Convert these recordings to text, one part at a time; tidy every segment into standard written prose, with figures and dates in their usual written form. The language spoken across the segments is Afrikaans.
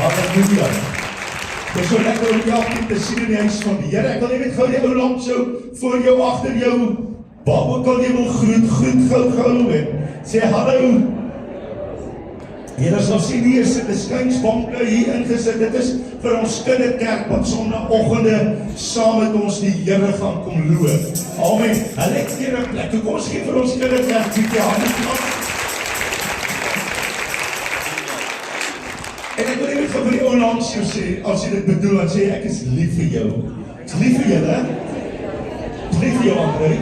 Halleluja. Dit is so lekker om elkeen te sien in die huis van die Here. Ek wil net gou die ou lamp so voor jou, agter jou, waar ook al jy wil groet gou en sê hallo. Here sal sien hier sit 'n skynsbanke hier ingesit. Dit is vir ons kinderkerk wat sonnaandoggende saam met ons die Here gaan kom loof. Amen. Hulle het hier 'n plek. Kom ons gee vir ons kinderkerk bietjie hande klap. En ek wil net vir die ou langs jou sê, as jy dit bedoel, dan sê ek is lief vir jou. Ek is lief vir julle. Ek is lief vir jou, André.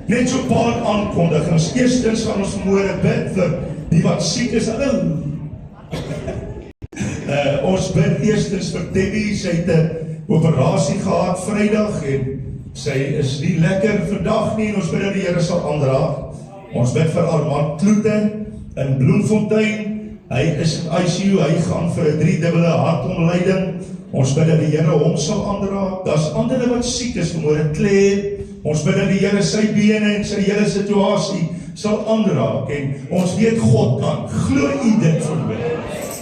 Net so 'n paar aankondigings. Eerstens gaan ons môre bid vir die wat siek is. Hallo. Ons bid eerstens vir Debbie. Sy het 'n operasie gehad Vrydag en sy is nie lekker vandag nie en ons bid dat die Here sal aanraak. Ons bid vir Armand Kloete in Bloemfontein. Hy is in ICU, hy gaan vir 'n 3-dubbele hartomleiding. Ons bid dat die Here hom sal aanraak. Daar's ander wat siek is vanmôre, Claire. Ons bid dat die Here sy bene en sy hele situasie sal aanraak en ons weet God kan. Glo u dit vanmôre.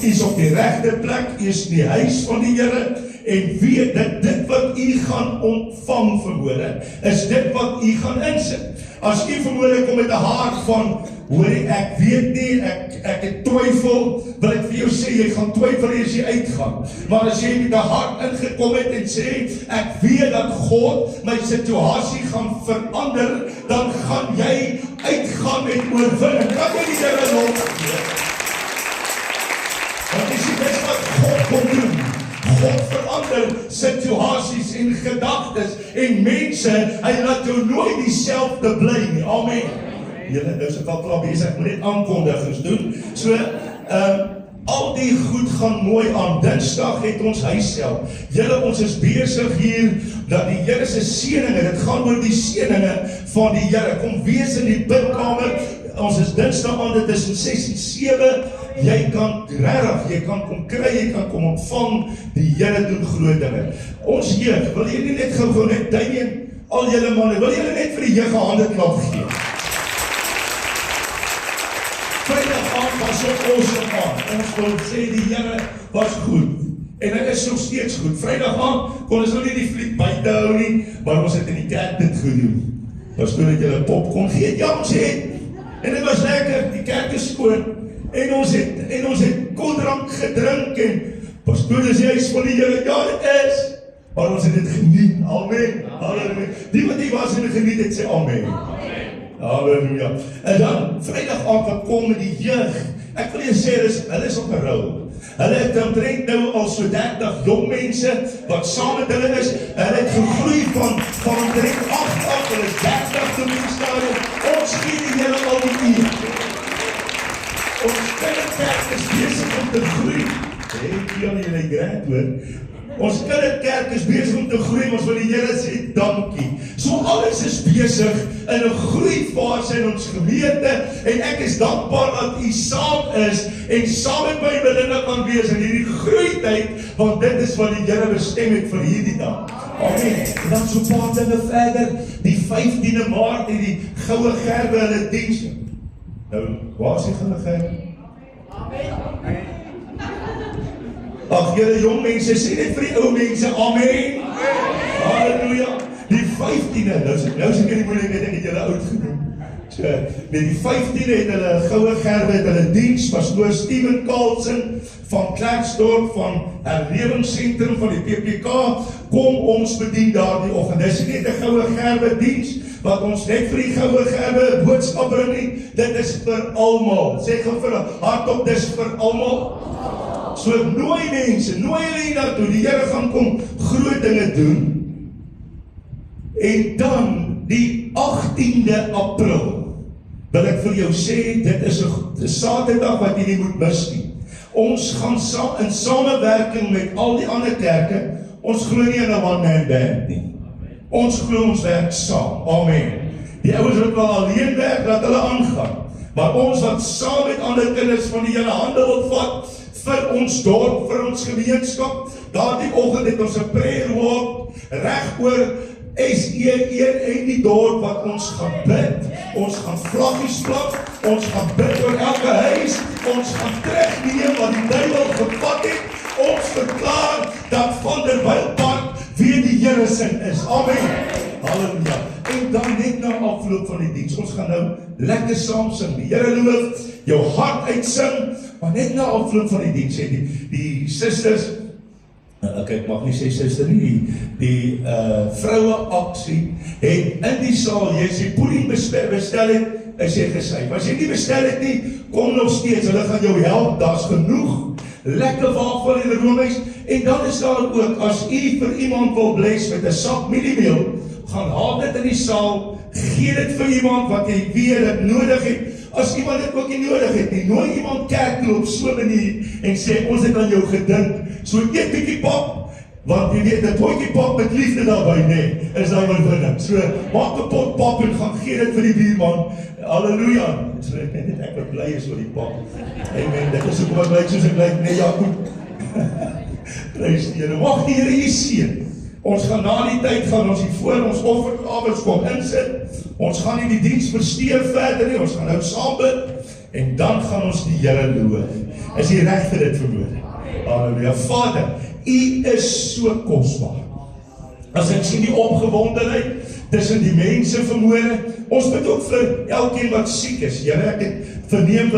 U is op die regte plek, u is in die huis van die Here en weet dat dit wat u gaan ontvang vanmôre is dit wat u gaan insit. As u vanmôre kom met 'n hart van hoorie, ek weet nie, ek het twyfel, wil ek vir jou sê, jy gaan twyfel as jy uitgaan. Maar as jy met 'n hart ingekom het en sê, ek weet dat God my situasie gaan verander, dan gaan jy uitgaan met oorwinning. Kan jy die Here lof gee? Want dis wat God kom doen. God verander situasies en gedagtes en mense, hy laat jou nooit dieselfde bly nie. Amen. Julle nou se al klaar besig, ek moet net aankondigings doen. So, al die goed gaan mooi aan. Dinsdag het ons huissel. Julle, ons is besig hier dat die Here se seëninge, dit gaan oor die seëninge van die Here. Kom wees in die bidkamer. Ons is Dinsdag aan, dit is 6 en 7. Jy kan regtig, jy kan kom kry, jy kan kom ontvang, die Here doen groot dinge. Ons jeug, wil jy nie net gou net Damien, al julle manne, wil julle net vir die jeug 'n handeklap gee? Vrydag aand was so awesome aand. Ons wil sê die Here was goed. En hy is nog steeds goed. Vrydag aand kon ons nou nie die fliek buite hou nie, maar ons het in die kerk dit gedoen. Pastoor het julle popcorn gegee, ja ons het. En dit was lekker, die kerk is skoon. En ons het koeldrank gedrink en pastoor is die huis van die Here, ja dit is. Maar ons het dit geniet, amen. Halleluja. Die wat hier was en geniet het, sê amen. Halleluja. En dan, vrydag aand wat kom met die jeug. Ek wil jy sê, hulle is op 'n rol. Hulle het omtrent nou al so 30 jong mense wat saam met hulle is. Hulle het gegroei van omtrent 8 af, hulle is 30 toe die stadium. Ons gee die Here al die eer. Ons kinderkerk is besig om te groei. Hey, julle grad hoor. Ons kinderkerk is besig om te groei, ons wil die Here sê dankie. So alles is besig in 'n groeifase in ons gemeente en ek is dankbaar dat u saam is en saam met my Belinda kan wees in hierdie groeityd, want dit is wat die Here bestem het vir hierdie dag. Amen. En dan so 'n paar dinge verder, die 15de Maart het die Goue Gerwe hulle diens. Nou, waar is die Goue Gerwe? Amen. Ag julle jong mense, sê net vir die ou mense, amen. Halleluja. Die 15de, nou is ek in die moeilikheid, ek het julle oud genoem. So, die 15de het hulle Goue Gerwe, het hulle diens, pastoor Steven Carlson van Klerksdorp, van Herlewingsentrum van die PPK, kom ons bedien daar die oggend. Dis nie net 'n Goue Gerwe diens, wat ons net vir die Goue Gerwe boodskap bring nie, dit is vir almal. Sê gou vir hardop, dis vir almal. So nooi mense, nooi hulle hiernatoe, die Here gaan kom groot dinge doen. En dan die 18de April wil ek vir jou sê, dit is 'n Saterdag wat jy nie moet mis nie. Ons gaan in samewerking met al die ander kerke, ons glo nie in 'n one-man band nie. Ons glo ons werk saam. Amen. Die ouens wat wel alleen werk, laat hulle aangaan. Maar ons wat saam met ander kinders van die Here hande wil vat, vir ons dorp, vir ons gemeenskap. Daardie oggend het ons 'n prayer walk reg oor SE1 en die dorp wat ons gaan bid. Ons gaan vlaggies plak, ons gaan bid oor elke huis, ons gaan terugneem wat die duiwel gevat het. Ons verklaar dat Vanderbijlpark weer die Here se is. Amen. Halleluja. En dan net na afloop van die diens, ons gaan nou lekker saam sing, die Here loof, jou hart uitsing, maar net na afloop van die diens, die susters, ek mag nie sê suster nie, die vroue aksie, het in die saal, jy sê pudding bestel het, is jy gesuif. As jy nie bestel het nie, kom nog steeds, hulle gaan jou help, daar's genoeg, lekker wafel en roomys, en dan is daar ook, as u vir iemand wil bless met 'n sak mieliemeel, gaan haal dit in die saal, gee dit vir iemand wat jy weet dit nodig het. As iemand dit ook nie nodig het nie, nooi iemand kerk toe op so 'n manier en sê ons het aan jou gedink. So eet bietjie pap, want jy weet 'n potjie pap met liefde daarbey, nee, is daar oorwinning. So maak 'n pot pap en gaan gee dit vir die buurman. Halleluja. So ek net ek wat bly is oor die pap. Amen. Dit is hoekom ek lyk soos ek lyk, nee ja goed. Prys die Here. Mag die Here u seën. Ons gaan na die tyd gaan ons hier voor ons offergawes kom insit. Ons gaan nie die diens versteur verder nie, ons gaan nou saam bid en dan gaan ons die Here loof. Is jy reg vir dit vanmôre? Halleluja. Vader, u is so kosbaar. As ek sien die opgewondenheid tussen die mense vanmôre, ons bid ook vir elkeen wat siek is. Here, ek het verneem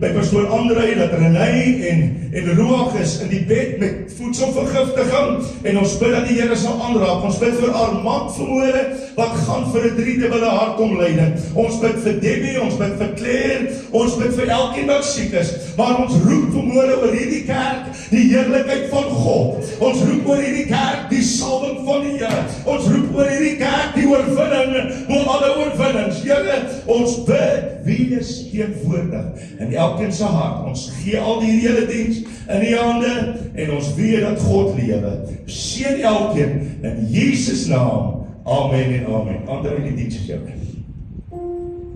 by pastoor Andrei dat Renée en Roag is in die bed met voedselvergiftiging en ons bid dat die Here sal aanraak. Ons bid vir Armand vanmôre wat gaan vir 'n 3-dubbele hartomleiding. Ons bid vir Debbie, ons bid vir Claire, ons bid vir elkeen wat siek is. Maar ons roep vanmôre oor hierdie kerk die heerlikheid van God. Ons roep oor hierdie kerk die salwing van die Here. Ons roep oor hierdie kerk die oorwinning bo alle oorwinnings. Here, ons bid, wees teenwoordig in elkeen se hart. Ons gee al die hele diens in die hande en ons weet dat God lewe. Seën elkeen in Jesus naam. Amen en amen. Ander in die diens is jou.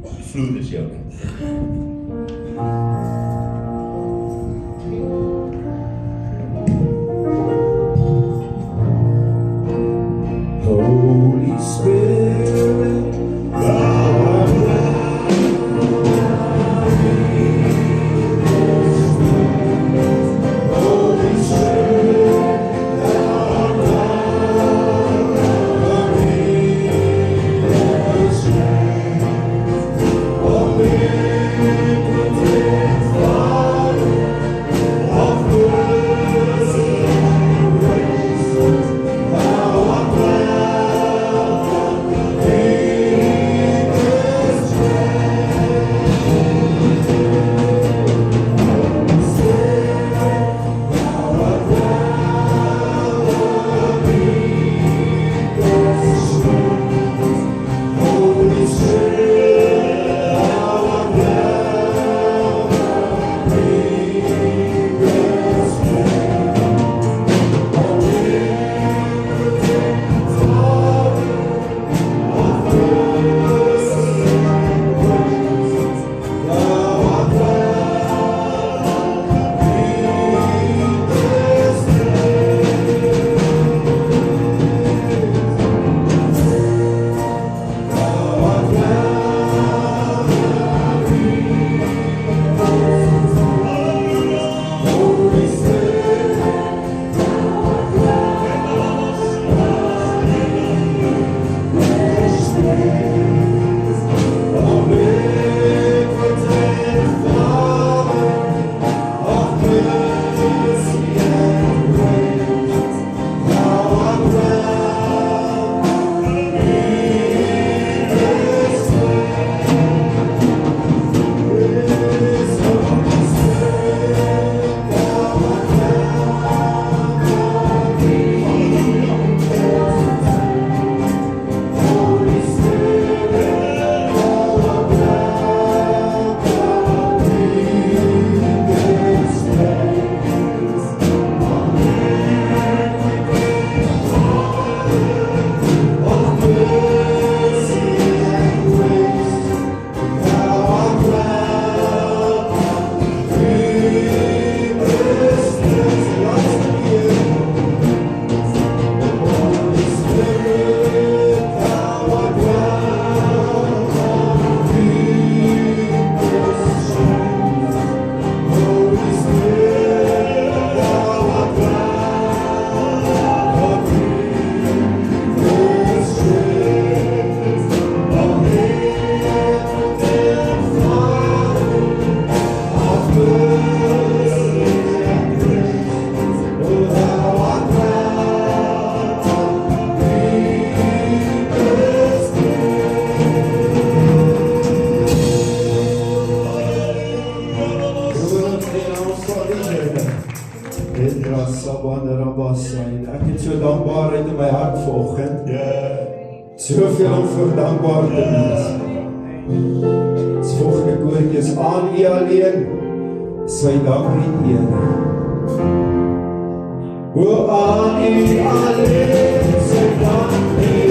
Die vloer is jou. Ek het so dankbaarheid in my hart vanoggend. Ja. Soveel om voor dankbaar te wees. Ons volgende koortjie is aan U alleen. Sy dank en eer. O aan U alleen, sy dank en eer.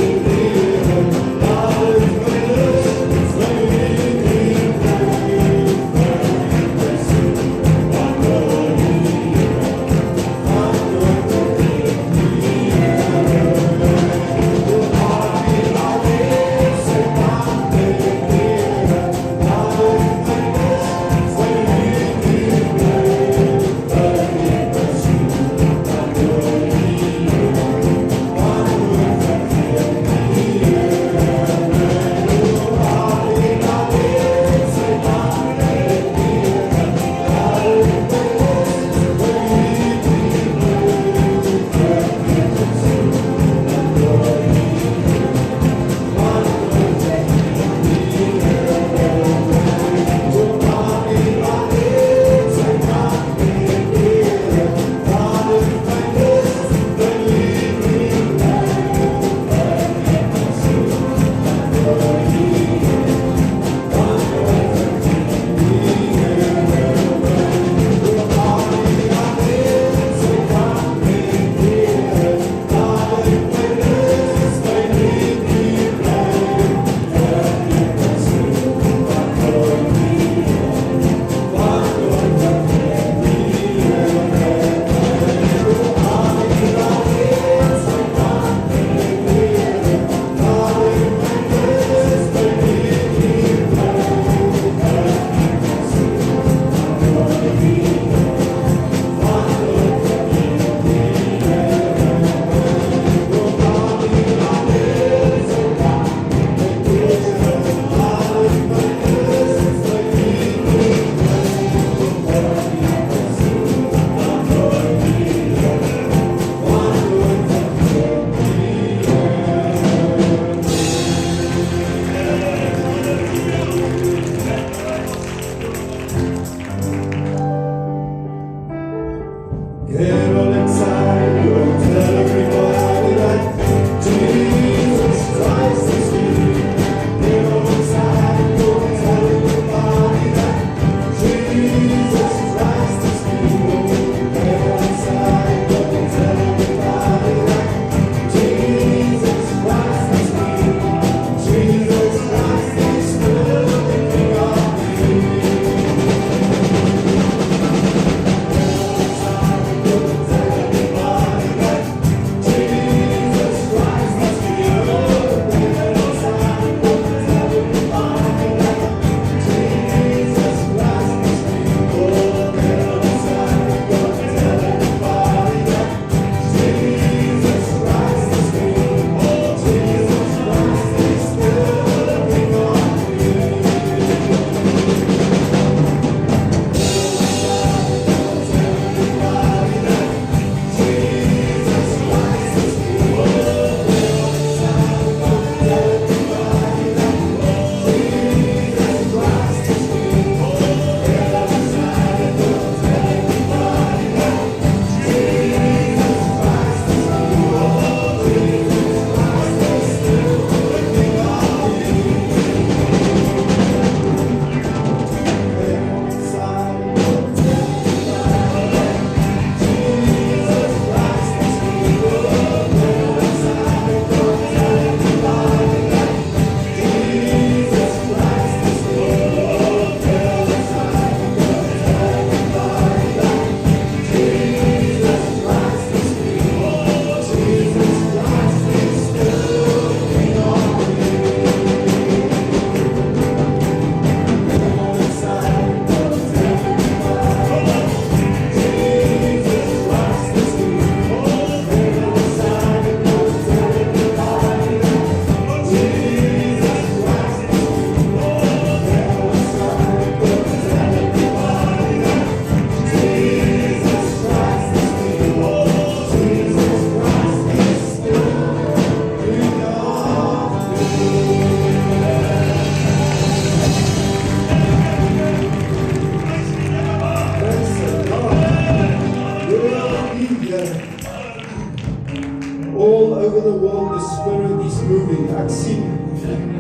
All over the world, the Spirit is moving. Ek sien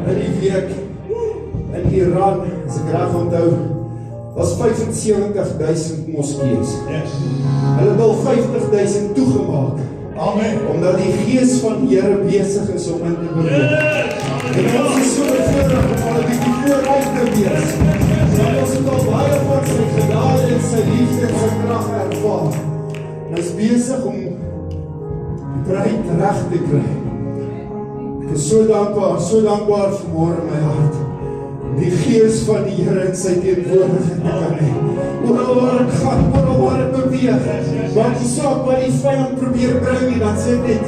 in die week in Iran, as ek reg onthou, was 75,000 moskees. Yes. Hulle wil 50,000 toegemaak. Amen. Omdat die gees van die Here besig is om in te beweeg. En ons is so bevoorreg om al 'n bietjie vooruit te wees. Want ons het al baie van sy genade en sy liefde en sy krag ervaar. En is besig om die bruid reg te kry. Ek is so dankbaar vanmôre in my hart. Die gees van die Here in sy teenwoordigheid te kan hê. Oral waar ek gaan, oral waar ek beweeg, maak die saak wat die vyand probeer bring nie, dan sê ek net,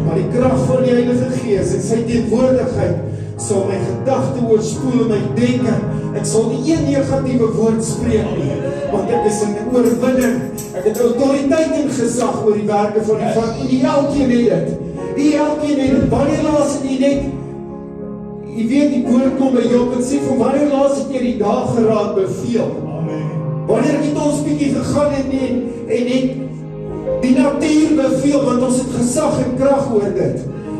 maar die krag van die Heilige Gees en sy teenwoordigheid sal my gedagte oorspoel en my denke. Ek sal nie een negatiewe woord spreek nie, want ek is in oorwinning. Ek het autoriteit en gesag oor die werke van die vyand. En die elkeen het dit. Die elkeen het dit. Wanneer laas het jy net, jy weet die woord kom by Job en sê, van wanneer laas het jy die dageraad beveel? Amen. Wanneer het ons bietjie gegaan en net die natuur beveel, want ons het gesag en krag oor dit.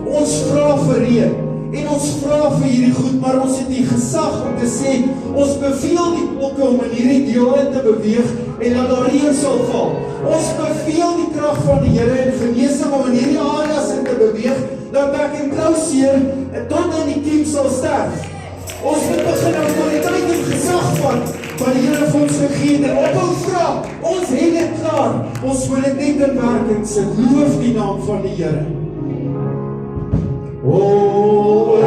Ons vra vir reën, en ons vra vir hierdie goed, maar ons het die gesag om te sê, ons beveel die wolke om in hierdie deel in te beweeg, en dat daar reën sal val. Ons beveel die krag van die Here en genesing om in hierdie areas in te beweeg, dat ek en klou seer, en tot in die kiem sal sterf. Ons moet begin autoriteit en gesag van die Here vir ons gegee en ophou vra. Ons het dit klaar. Ons moet dit net in werking sit. Loof die naam van die Here. Oh,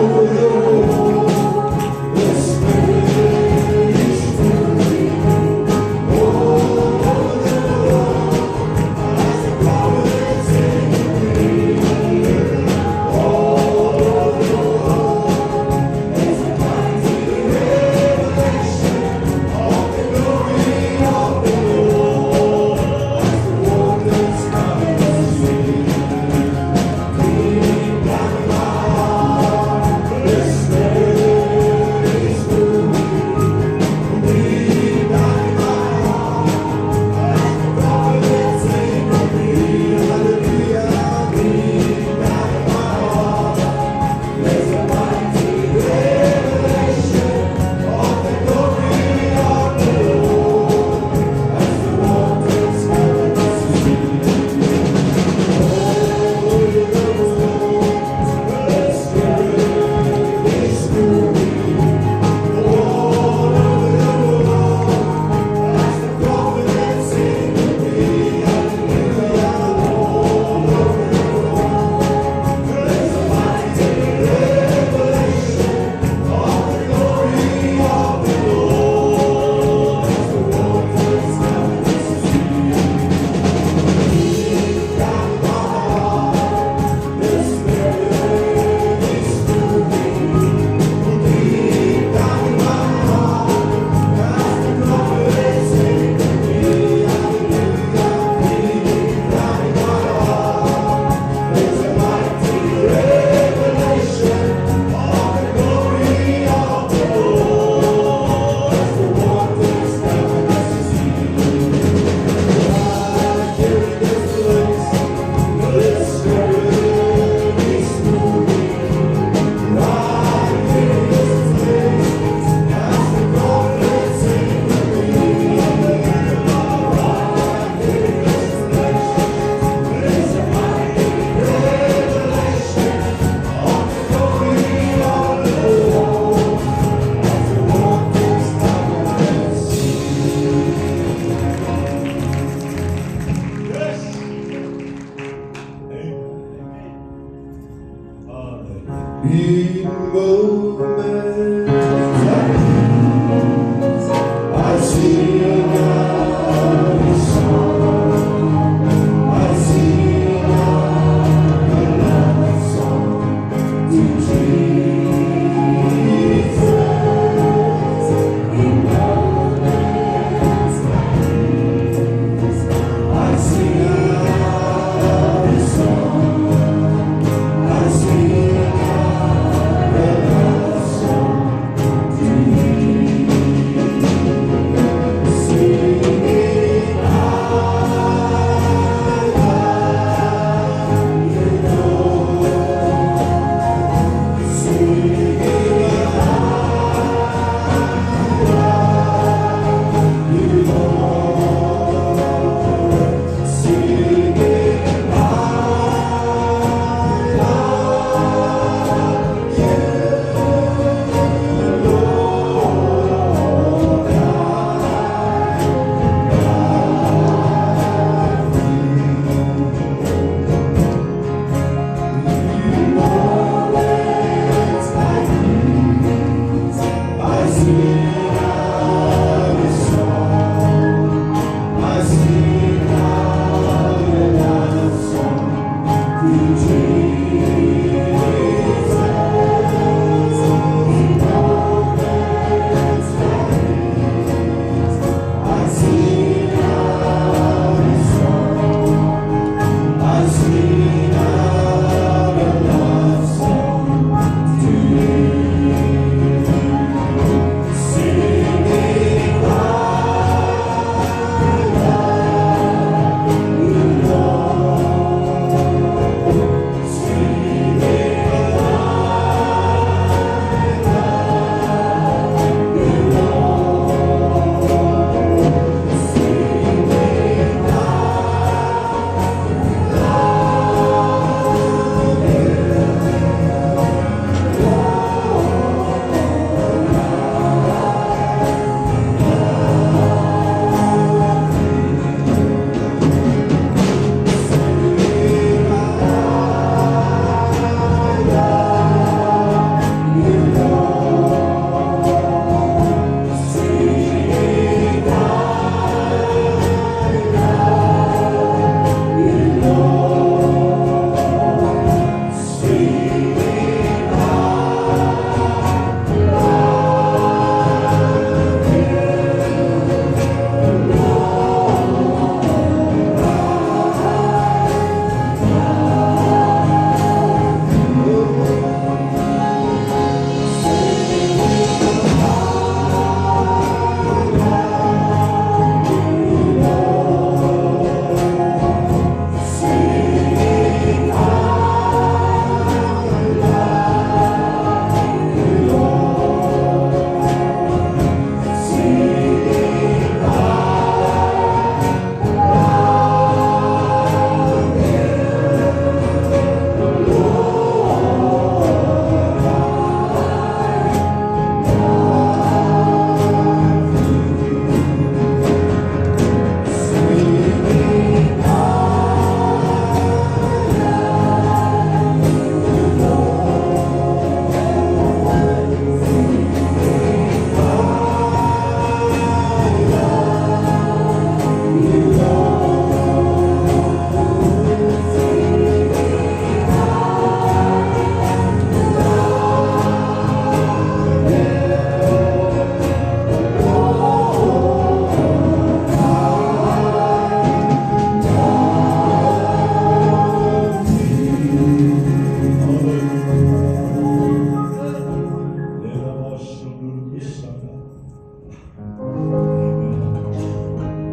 the Spirit is moving. As the prophets sing. There's a mighty revelation of the glory of the Lord. As the waters come to see. Deep down in my heart, the Spirit is moving. Deep down in my heart, as the prophets sing of thee, hallelujah. Deep down in my heart, there's a mighty revelation of the glory of the Lord, as the waters come to see. The Spirit is moving all over the world, as the prophets sing of thee, hallelujah. All over the world, there's a mighty revelation of the glory of the Lord, as the waters come to see. Deep down in my heart, the Spirit is moving. Deep down in my heart, as the prophets sing of thee, hallelujah. Deep down in my heart, there's a mighty revelation of the glory of the Lord, as the waters come to see. Right here in this place, the Spirit is moving. Right here in this place, as the prophets sing of thee, hallelujah. Right here in this place, there's a mighty revelation of the glory of the Lord, as the waters come to see. Yes. Amen. Hallelujah. In moments I sing a song, I sing a love song to Jesus. In moments I sing a song, I sing a love song.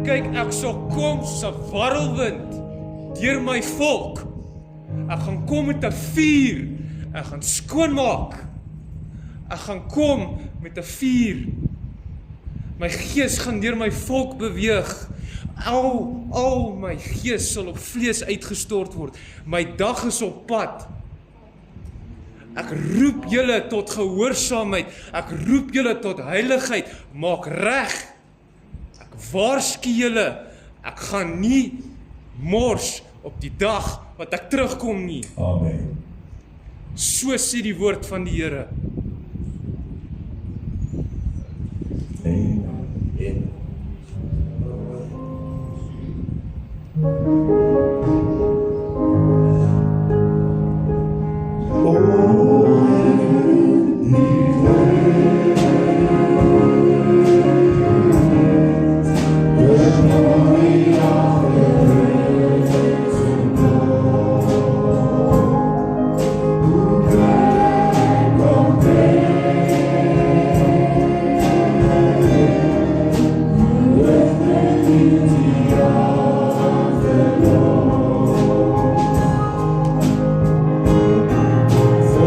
Kyk, ek sal kom soos 'n warrelwind deur my volk. Ek gaan kom met 'n vuur. Ek gaan skoonmaak. Ek gaan kom met 'n vuur. My gees gaan deur my volk beweeg. Al my gees sal op vlees uitgestort word. My dag is op pad. Ek roep julle tot gehoorsaamheid. Ek roep julle tot heiligheid. Maak reg. Ek waarsku julle. Ek gaan nie mors op die dag wat ek terugkom nie. Amen. So sê die woord van die Here. Amen.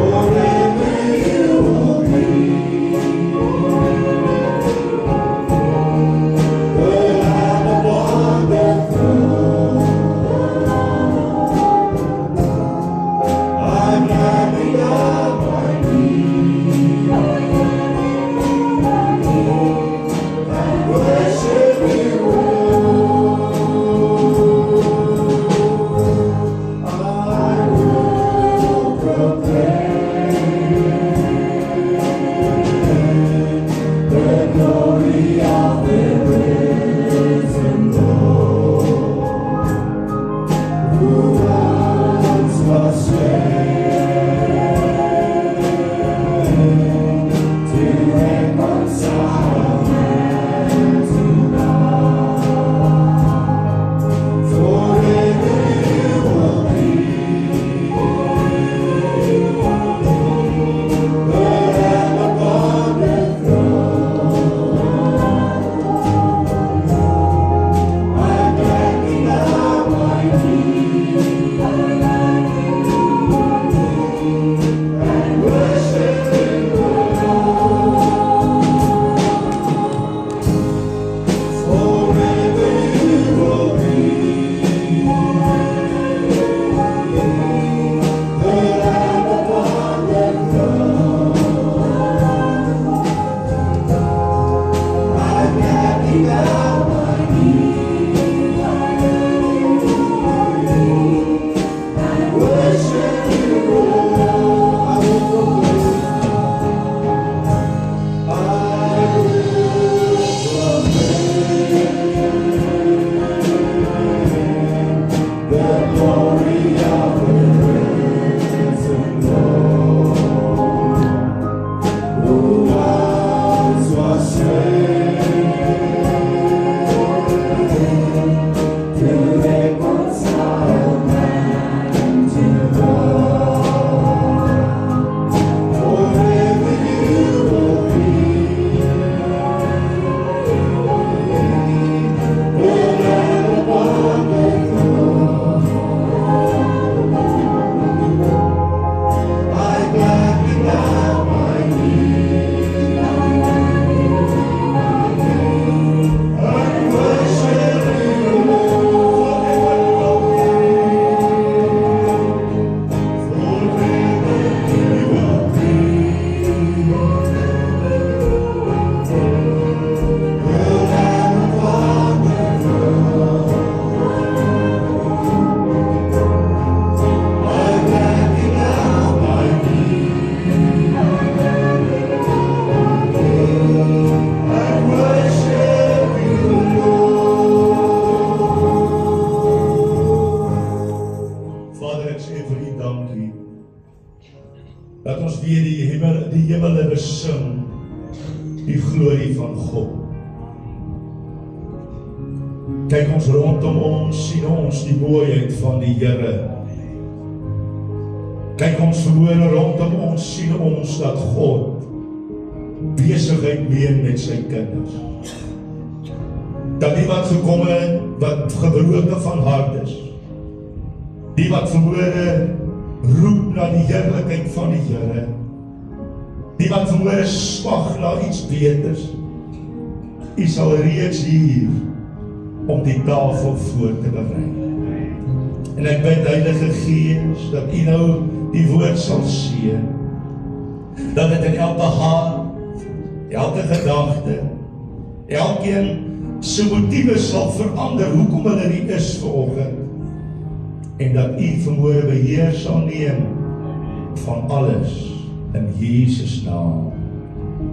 For dat ons weer die hemele besing, die glorie van God. Kyk ons rondom ons, sien ons die mooiheid van die Here. Kyk ons verhoor rondom ons, sien ons dat God besigheid meen met sy kinders. Dat die wat gekom het, wat gebroken van hart is, die wat verhoor roep na die heerlikheid van die Here, die wat verhoor smag na iets beters, U sal reeds hier om die tafel voor te berei. En ek bid Heilige Gees, dat U nou die woord sal seën, dat dit in elke hart, elke gedagte, elkeen sy motiewe sal verander, hoekom hulle nie is vanoggend, en dat U vermoë beheer sal neem van alles, in Jesus naam.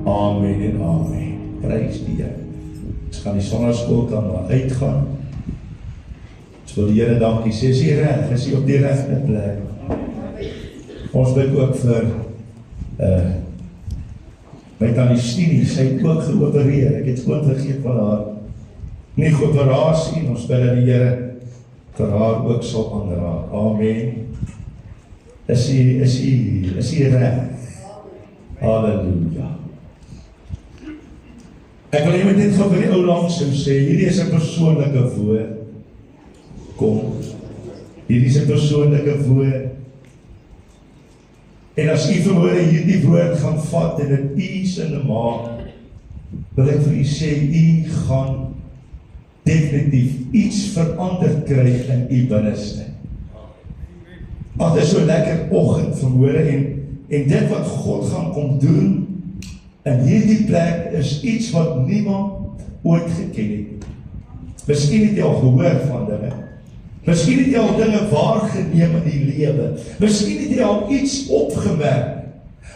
Amen en amen. Prys die Here. Ons gaan die sonnaskool kan maar uitgaan. Ons wil die Here dankie sê, is hy reg, is hy op die regte plek. Ons bid ook vir my tannie Stini, sy het ook geopereer, ek het gewoon vergeet van haar, nie operasie, ons bid dat die Here vir haar ook sal aanraak. Amen. Is hy reg? Halleluja. Ek wil iemand net van die ou langs sê, hierdie is 'n persoonlike woord. Kom, hierdie is 'n persoonlike woord. En as U vanmôre hierdie woord gaan vat en dit U sinne maak, wil ek vir U sê, U gaan definitief iets verander kry in U binneste. Want dit is so lekker oggend vanmôre en dit wat God gaan kom doen in hierdie plek is iets wat niemand ooit geken het. Miskien het jy al gehoor van dinge. Miskien het jy al dinge waargeneem in die lewe. Miskien het jy al iets opgemerk.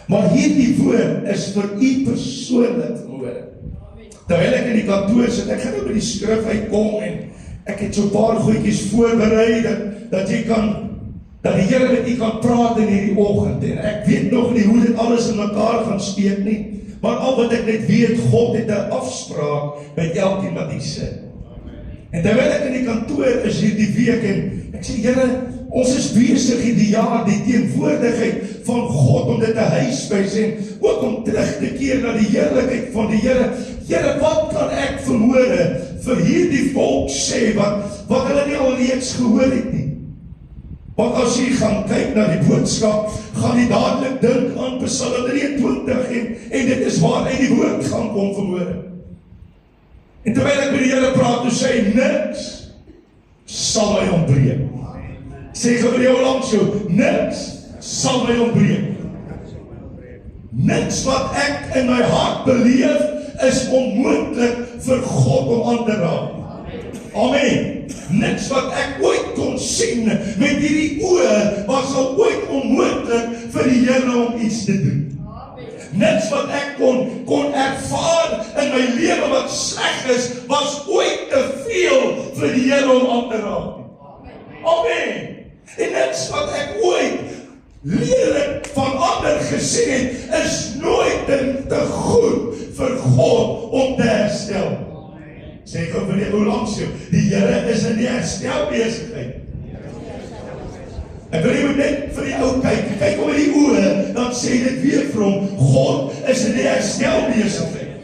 Maar hierdie woord is vir U persoonlik vanmôre. Terwyl ek in die kantoor sit, ek gaan nou by die skrif uitkom en ek het so 'n paar goedjies voorberei dat jy kan, dat die Here met U kan praat in hierdie oggend en ek weet nog nie hoe dit alles in mekaar gaan steek nie, maar al wat ek net weet, God het 'n afspraak met elkeen wat hier sit. En terwyl ek in die kantoor is hierdie week en ek sê, Here, ons is besig hierdie jaar die teenwoordigheid van God om dit te huisves en ook om terug te keer na die heerlikheid van die Here. Here, wat kan ek vanmôre vir hierdie volk sê wat hulle nie al reeds gehoor het nie? Want as jy gaan kyk na die boodskap, gaan jy dadelik dink aan Psalm 23 en dit is waaruit die woord gaan kom vanmôre. En terwyl ek met die Here praat, toe sê hy, niks sal my ontbreek. Sê vir jou langs jou, niks sal my ontbreek. Niks wat ek in my hart beleef is onmoontlik vir God om aan te raak. Amen. Niks wat ek ooit kon sien met hierdie oë was al ooit onmoontlik vir die Here om iets te doen. Niks wat ek kon ervaar in my lewe wat sleg is, was ooit te veel vir die Here om aan te raak. Amen. En niks wat ek ooit leerlik van ander gesien het, is nooit te goed vir God om te herstel. Sê gou vir die ou langs jou, die Here is in die herstelbesigheid. Ek wil jy moet net vir die ou kyk om in die oë, dan sê dit weer vir hom, God is in die herstelbesigheid.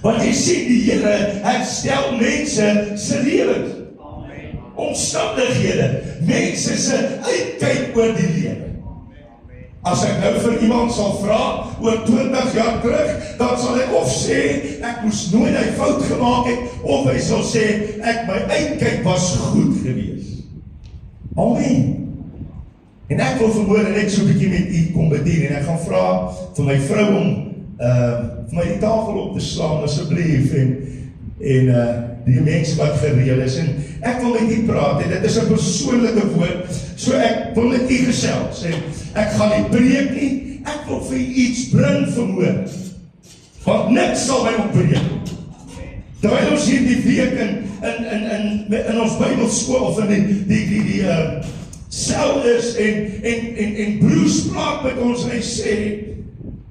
Want jy sien die Here herstel mense se lewens. Omstandighede, mense se uitkyk oor die lewe. As ek nou vir iemand sal vra oor 20 jaar terug, dan sal hy of sê ek moes nooit 'n fout gemaak het, of hy sal sê my uitkyk was goed gewees. Amen. En ek wil vanmôre net so 'n bietjie met U kom bedien en ek gaan vra vir my vrou om vir my die tafel op te slaan asseblief en die mense wat gereël is en ek wil met U praat en dit is 'n persoonlike woord, so ek wil met U gesels en ek gaan nie preek nie, ek wil vir U iets bring vanmôre, want niks sal my ontbreek. Terwyl ons hierdie week in ons Bybelskool of in die sel is en Bruce praat met ons en hy sê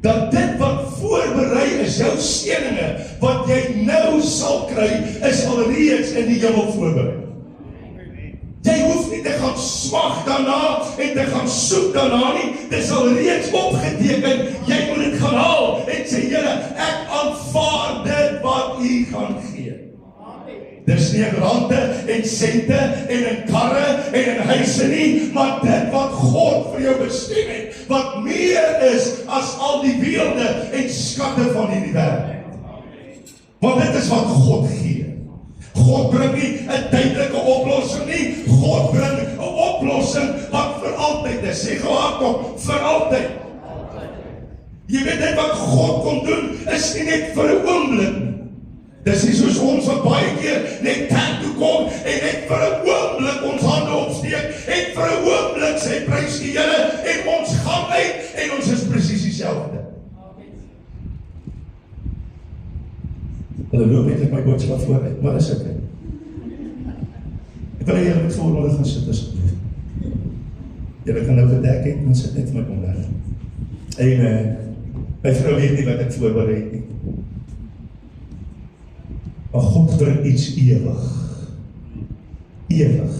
dat dit wat voorberei is, jou seëninge, wat jy nou sal kry, is alreeds in die hemel voorberei. Jy hoef nie te gaan smag daarna en te gaan soek daarna nie, dit is alreeds opgeteken, jy moet dit gaan haal en sê, Here, ek aanvaar dit wat U gaan gee. Dis nie in rande en sente en in karre en in huise nie, maar dit wat God vir jou bestem het, wat meer is as al die weelde en skatte van hierdie wêreld. Want dit is wat God gee. God bring nie 'n tydelike oplossing nie, God bring 'n oplossing wat vir altyd is. Sê gou hardop, vir altyd. Jy weet net wat God kon doen, is nie net vir 'n oomblik nie. Dis nie soos ons wat baie keer net tyd toe kom en net vir 'n oomblik ons hande opsteek en vir 'n oomblik sê prys die Here en ons gaan uit en ons is presies dieselfde. Hulle loop eintlik my boodskap vooruit, maar is dit nie. Ek wil julle met voorhande gaan sit asseblief. Julle kan nou gedek het en sit net vir my onder. En my vrou weet nie wat ek voorberei het nie. Maar God bring iets ewig. Ewig.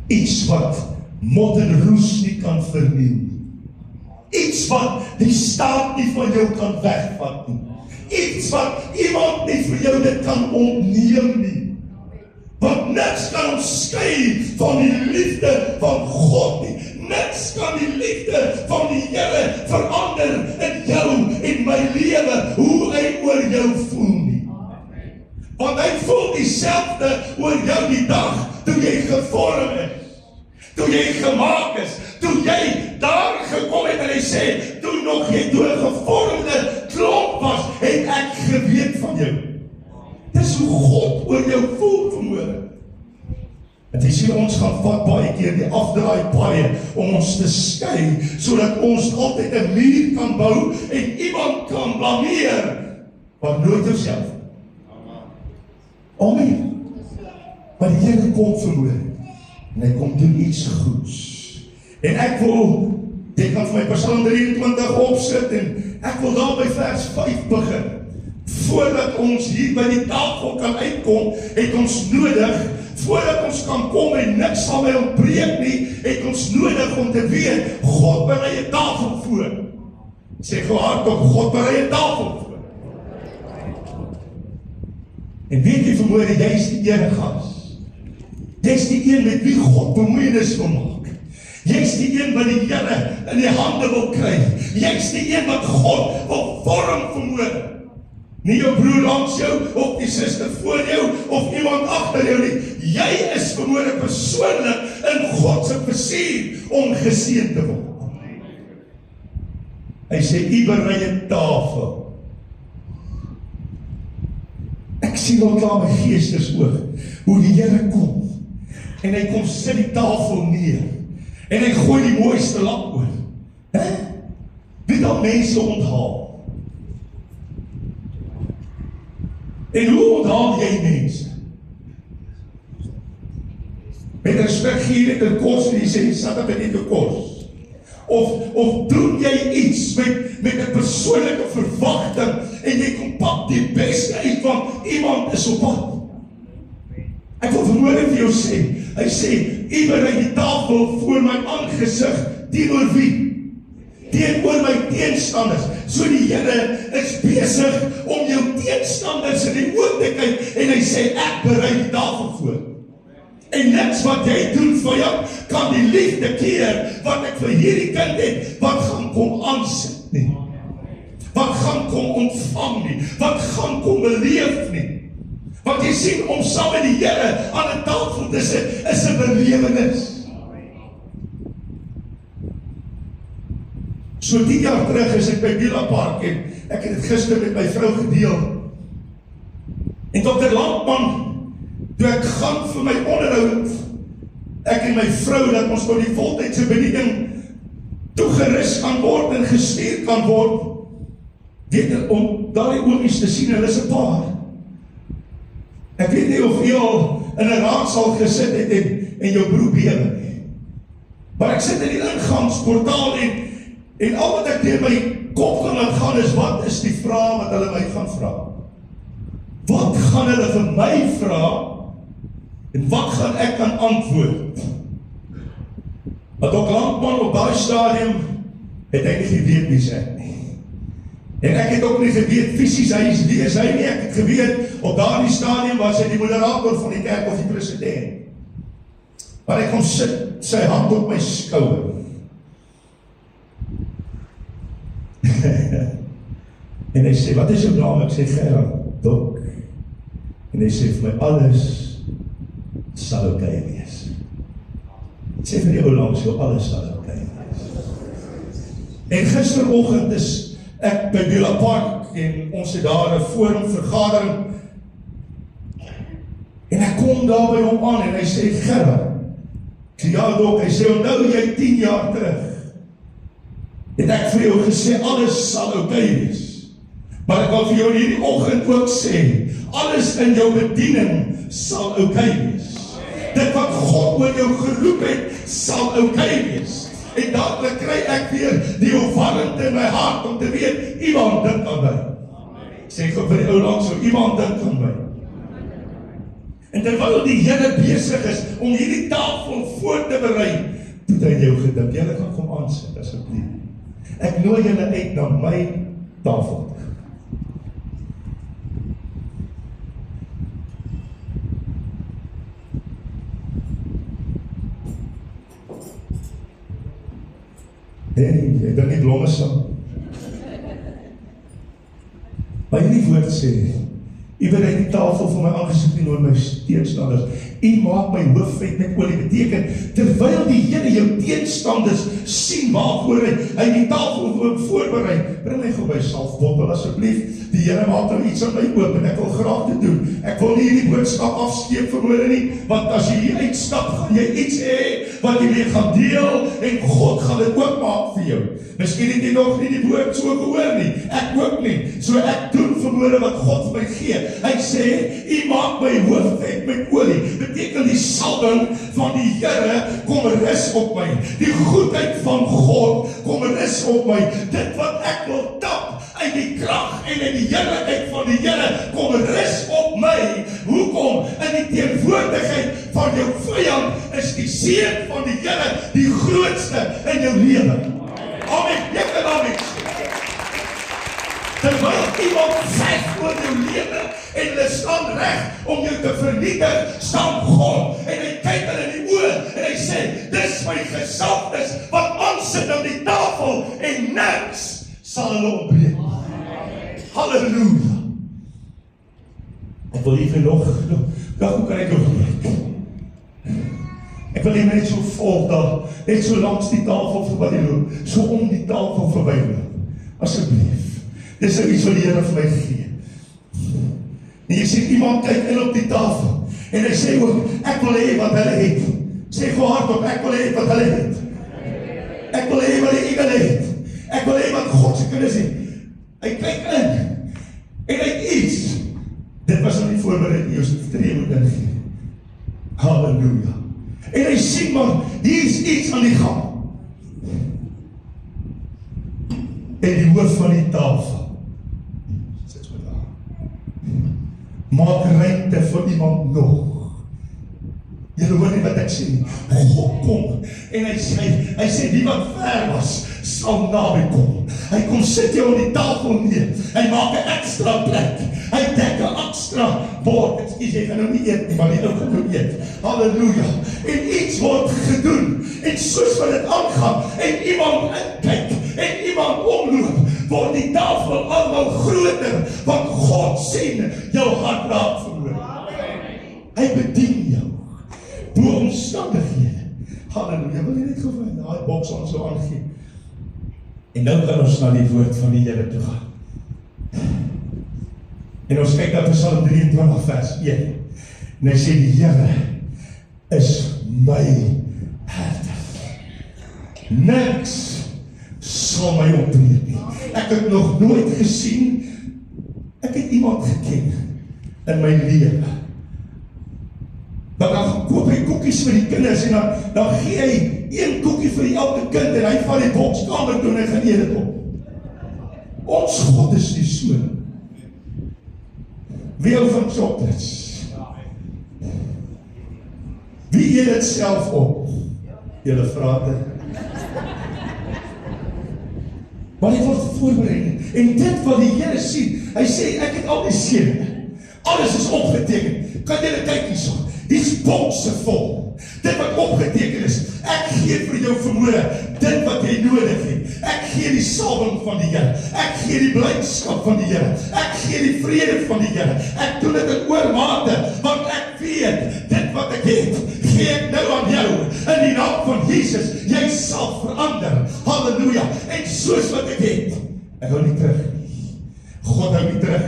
Iets wat mot en roes nie kan verniel. Iets wat die staat nie van jou kan wegvat nie. Iets wat iemand nie vir jou dit kan ontneem nie. Want niks kan ons skei van die liefde van God nie. Niks kan die liefde van die Here verander in jou en my lewe, hoe hy oor jou voel nie. Want hy voel dieselfde oor jou die dag toe jy gevorm is, toe jy gemaak is, toe jy daar gekom het en hy sê, toe nog jy toe 'n gevormde klomp was, het ek geweet van jou. Dis hoe God oor jou voel vanmôre. En jy sien, ons gaan vat baie keer die afdraai paaie om ons te skei, sodat ons altyd 'n muur kan bou en iemand kan blameer, maar nooit jouself. Amen. Maar die Here kom vanmôre en hy kom doen iets goeds. En ek wil, jy kan vir my Psalm 23 opsit en ek wil daar by vers 5 begin. Voordat ons hier by die tafel kan uitkom, het ons nodig, voordat ons kan kom en niks sal my ontbreek nie, het ons nodig om te weet, God berei 'n tafel voor. Sê gou hardop, God berei 'n tafel voor. En weet jy vanmôre, jy is die enige gas. Jy is die een met wie God bemoeienis wil maak. Jy is die een wat die Here in die hande wil kry. Jy is die een wat God wil vorm vanmôre. Nie jou broer langs jou, of die suster voor jou, of iemand agter jou nie. Jy is vanmôre persoonlik in God se plesier om geseën te word. Hy sê, U berei 'n tafel. Ek sien al klaar my geestesoog, hoe die Here kom, en hy kom sit die tafel neer, en hy gooi die mooiste lap oor. Wie dan mense onthaal? En hoe onthaal jy mense? Met respect gee jy dit kos en jy sê, sat op dit kos. Of doen jy iets met 'n persoonlike verwagting en jy kom pak die beste uit van iemand is op pad. Ek wil vanmôre vir jou sê, hy sê, U berei die tafel voor my aangesig, teenoor wie? Teenoor my teenstanders. So die Here is besig om jou teenstanders in die oë te kyk en hy sê, ek berei die tafel voor. En niks wat jy doen vir jou, kan die liefde keer wat ek vir hierdie kind het, wat gaan kom aansit nie. Wat gaan kom ontvang nie. Wat gaan kom beleef nie. Want jy sien, om saam met die Here aan 'n tafel te sit, is 'n belewenis. So 10 jaar terug is ek by Beulah Park en ek het dit gister met my vrou gedeel. En Dr. Landman, toe ek gaan vir my onderhoud, ek en my vrou, dat ons tot die voltydse bediening toegerus kan word en gestuur kan word, weet ek, om daai oomies te sien, hulle is 'n paar. Ek weet nie of jy al in 'n raadsaal gesit het en jou broer bewe nie. Maar ek sit in die ingangsportaal en al wat ek deur my kop gaan laat gaan is, wat is die vraag wat hulle my gaan vra? Wat gaan hulle vir my vra? En wat gaan ek kan antwoord? Want ook Landman op daai stadium het ek nie geweet wie sy nie. En ek het ook nie geweet fisies hy is hy nie. Ek het geweet op daardie stadium was hy die moderator van die kerk of die president. Maar ek kom sit sy hand op my skouer. En hy sê, wat is jou naam? Ek sê, Gerard, Dok. En hy sê vir my, alles sal oké wees. Ek sê vir die ou langs jou, alles sal oké wees. En gisteroggend is ek by Beulah Park en ons het daar 'n forum vergadering. En ek kom daar by hom aan en hy sê, Gerard, ek sê, ja Dok, hy sê, onthou jy 10 jaar terug, het ek vir jou gesê, alles sal oké wees. Maar ek wil vir jou hierdie oggend ook sê, alles in jou bediening sal oké wees. Dit wat God oor jou geroep het, sal oké wees. En dadelik kry ek weer die opvallend in my hart om te weet, iemand dink aan my. Ek sê vir die ou langs, so iemand dink aan my. En terwyl die Here besig is om hierdie tafel voor te berei, toe hy jou gedink, julle kan kom aansit asseblief. Ek nooi julle uit na my tafel. Ek dink nie blomme saam. Maar hierdie woord sê, U berei die tafel vir my aangesit nie oor my teenstanders. U maak my hoof vet met olie, beteken, terwyl die Here jou teenstanders sien waarvoor hy die tafel voorberei, bring my gou by salfbottel asseblief. Die Here maak nou iets aan my oop en ek wil graag dit doen. Ek wil nie hierdie boodskap afskeep vermoere nie, want as jy hier uitstap, gaan jy iets hê wat jy weer gaan deel en God gaan dit ook maak vir jou. Miskien het jy nog nie die woord so gehoor nie, ek ook nie. So ek doen vermoere wat God vir my gee. Hy sê, U maak my hoof vet met olie. Beteken die salwing van die Here kom rus op my. Die goedheid van God kom rus op my. Dit wat ek wil tap uit die krag en in die heerlikheid van die Here kom rus op my. Hoekom? In die teenwoordigheid van jou vyand is die seën van die Here die grootste in jou lewe. Amen. Jy kan amen sê. Terwyl iemand veg oor jou lewe en hulle staan reg om jou te vernietig, staan God en hy kyk hulle in die oë en hy sê, dis my gesalfdes wat aansit aan die tafel en niks sal hulle opbreek. Halleluja. Ek wil even nog, hoe kan ek jou gebruik? Ek wil net so volg daar, net so langs die tafel verby loop, so om die tafel verby loop. Asseblief. Dis nou iets wat die Here vir my gee. En jy sien iemand kyk in op die tafel en hy sê ook, ek wil hê wat hulle het. Sê gou hardop, ek wil hê wat hulle het. Ek wil hê wat die engele het. Ek wil hê wat God se kinders het. Hy kyk in en hy het iets. Dit was nog nie voorbereid nie, jy tree moet ingee. Halleluja. En hy sien maar, hier is iets aan die gang. En die hoof van die tafel sit so daar. Maak ruimte vir iemand nog. Julle hoor nie wat ek sê nie. God kom en hy sê die wat ver was sal naby kom. Hy kom sit jou aan die tafel neer. Hy maak 'n ekstra plek. Hy dek 'n ekstra bord. Jy gaan nou nie eet nie, maar jy gaan nou eet. Halleluja. En iets word gedoen. En soos wat dit aangaan en iemand kyk en iemand omloop, word die tafel almal groter, want God sien jou hart raak verloor. Hy bedien jou bo omstandighede. Halleluja. Wil jy net gou vir daai boks ons so aangee? En nou kan ons na die woord van die Here toe gaan. En ons kyk na Psalm 23 vers 1. En hy sê die Here is my herder. Niks sal my opbreek nie. Ek het nog nooit gesien, ek het iemand geken in my lewe. Dan koop hy koekies vir die kinders en dan gee hy een koekie vir elke kind en hy vat die bokskamer toe en hy gaan eet dit op. Ons God is nie so. Wie hou van chocolates? Wie eet dit self op? Julle vra dit. Maar dit word voorberei. En dit wat die Here sien, hy sê, ek het al die seëninge. Alles is opgeteken. Kan julle kyk hierso? Dis bokse vol. Dit wat opgeteken is, ek gee vir jou vermoë, dit wat jy nodig het. Ek gee die salwing van die Here. Ek gee die blydskap van die Here. Ek gee die vrede van die Here. Ek doen dit in oormate, want ek weet, dit wat ek het, gee ek nou aan jou. In die naam van Jesus, jy sal verander. Halleluja. En soos wat ek het, ek hou nie terug. God hou nie terug.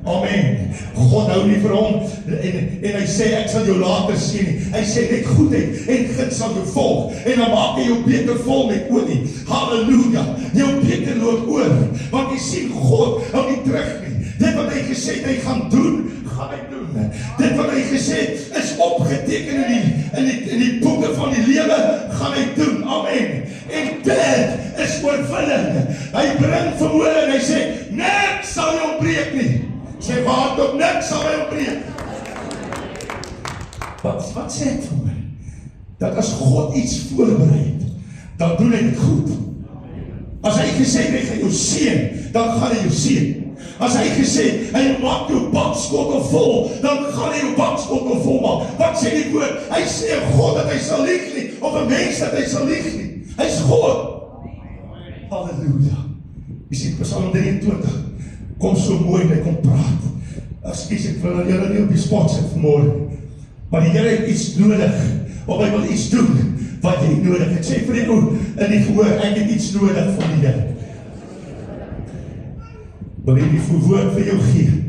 Amen. God hou nie vir hom en hy sê ek sal jou later sien nie. Hy sê net goedheid en guns sal jou volg en dan maak hy jou beker vol met olie. Halleluja. Jou beker loop oor want jy sien God hou nie terug nie. Dit wat hy gesê het hy gaan doen, gaan hy doen. Dit wat hy gesê het is opgeteken in die boeke van die lewe, gaan hy doen. Amen. En dit is oorwinning. Hy bring vermoë en hy sê niks sal jou breek nie. Sê waard op niks sal hy opbreek. Wat sê ek vir my? Dat as God iets voorberei het, dan doen hy dit goed. As hy gesê het, hy gaan jou seën, dan gaan hy jou seën. As hy gesê het, hy maak jou bakskottel vol, dan gaan hy jou bakskottel vol maak. Wat sê die woord? Hy sê God dat hy sal lieg nie, of 'n mens dat hy sal lieg nie. Hy is God. Halleluja. Jy sien Psalm 23. Kom so mooi en hy kom praat. Ekskuus, ek wil julle nie op die spot sit vanmôre. Maar die Here het iets nodig, of hy wil iets doen wat jy nodig het. Sê vir die ou in die gehoor, ek het iets nodig van die Here. Wil jy die woord vir jou gee?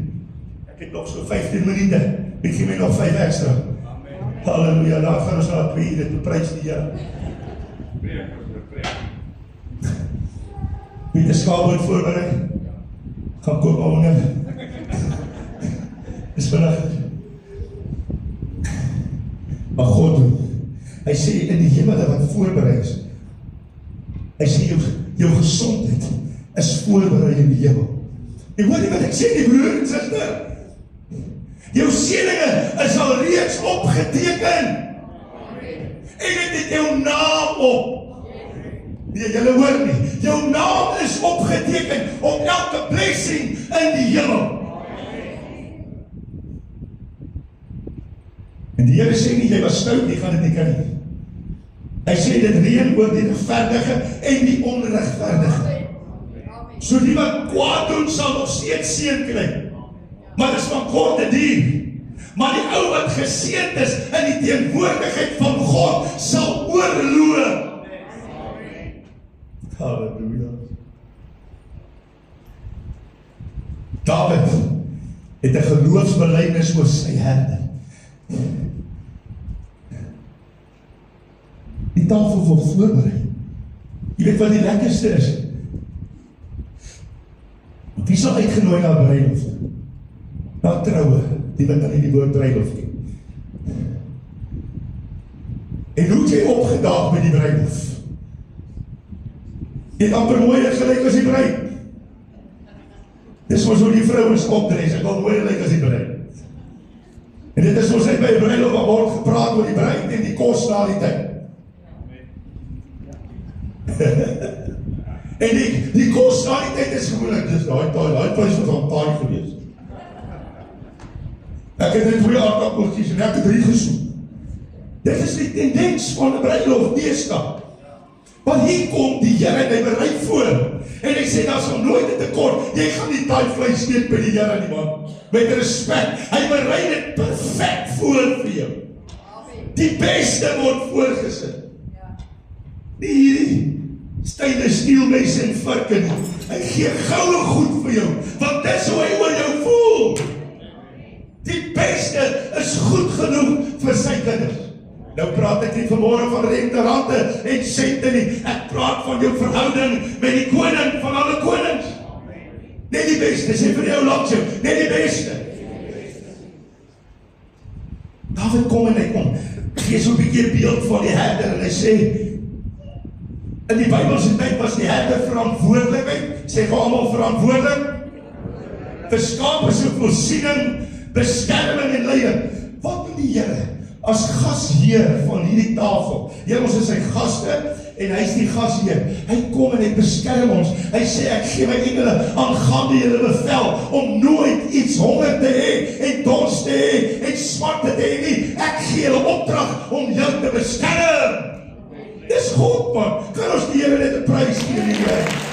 Ek het nog so 15 minute. Ek gee my nog 5 ekstra. Halleluja, daar gaan ons na 2 ure, toe prys die Here. Wie die skaapboot voorberei? Gaan koop onder. Dis vandag. Maar God doen. Hy sê in die hemel wat voorberei is. Hy sê jou gesondheid is voorberei in die hemel. Jy hoor nie wat ek sê nie, broer en suster. Jou seëninge is al reeds opgeteken. En dit het jou naam op. Nee, julle hoor nie. Jou naam is opgeteken op elke blessing in die hemel. En die Here sê nie, jy was stout, jy gaan dit nie kry. Hy sê dit reën oor die regverdige en die onregverdige. So die wat kwaad doen sal nog steeds seën kry. Maar dit is van God te dier. Maar die ou wat geseënd is in die teenwoordigheid van God sal oorloop. Halleluja. David het 'n geloofsbelydenis oor sy herde. Die tafel word voorberei. Jy weet wat die lekkerste is? Wie sal uitgenooi na bruilof? Na troue, die wat dan nie die woord bruilof nie. En hoe het jy opgedaag met die bruilof? Jy het amper mooier gelyk as die bruid. Dis ons hoe die vrouens opdres, ek wil mooier lyk as die bruid. En dit is ons net by die bruilof waar word gepraat oor die bruid en die kos na die tyd. En die kos na die tyd is gewoonlik, dis daai vleis was aan taai gewees. Ek het net 2 aardappeltjies en ek het 3 gesoek. Dit is die tendens van 'n bruilof deesdae. Want hier kom die Here en hy berei voor. En hy sê, daar sal nooit 'n tekort. Jy gaan nie taai vleis eet by die Here nie, man. Met respek. Hy berei dit perfek voor vir jou. Die beste word voorgesit. Nie hierdie steile stielmes en varke nie. Hy gee goue goed vir jou, want dis hoe hy oor jou voel. Die beste is goed genoeg vir sy kinders. Nou praat ek nie vanmôre van renterante en sente nie. Ek praat van jou verhouding met die koning van alle konings. Net die beste, sê vir jou langs jou, net die beste. David kom en hy kom, gee so 'n bietjie beeld van die herder en hy sê, In die Bybelse tyd was die herder verantwoordelikheid, sê vir almal verantwoordelik, vir skape se voorsiening, beskerming en leiding. Wat doen die Here as gasheer van hierdie tafel? Here, ons is sy gaste en hy is die gasheer. Hy kom en hy beskerm ons. Hy sê, ek gee my engele aangaande julle bevel om nooit iets honger te hê en dors te hê en smarte te hê nie. Ek gee julle opdrag om jou te beskerm. Dis God, man. Kan ons die Here net 'n prys gee hierdie?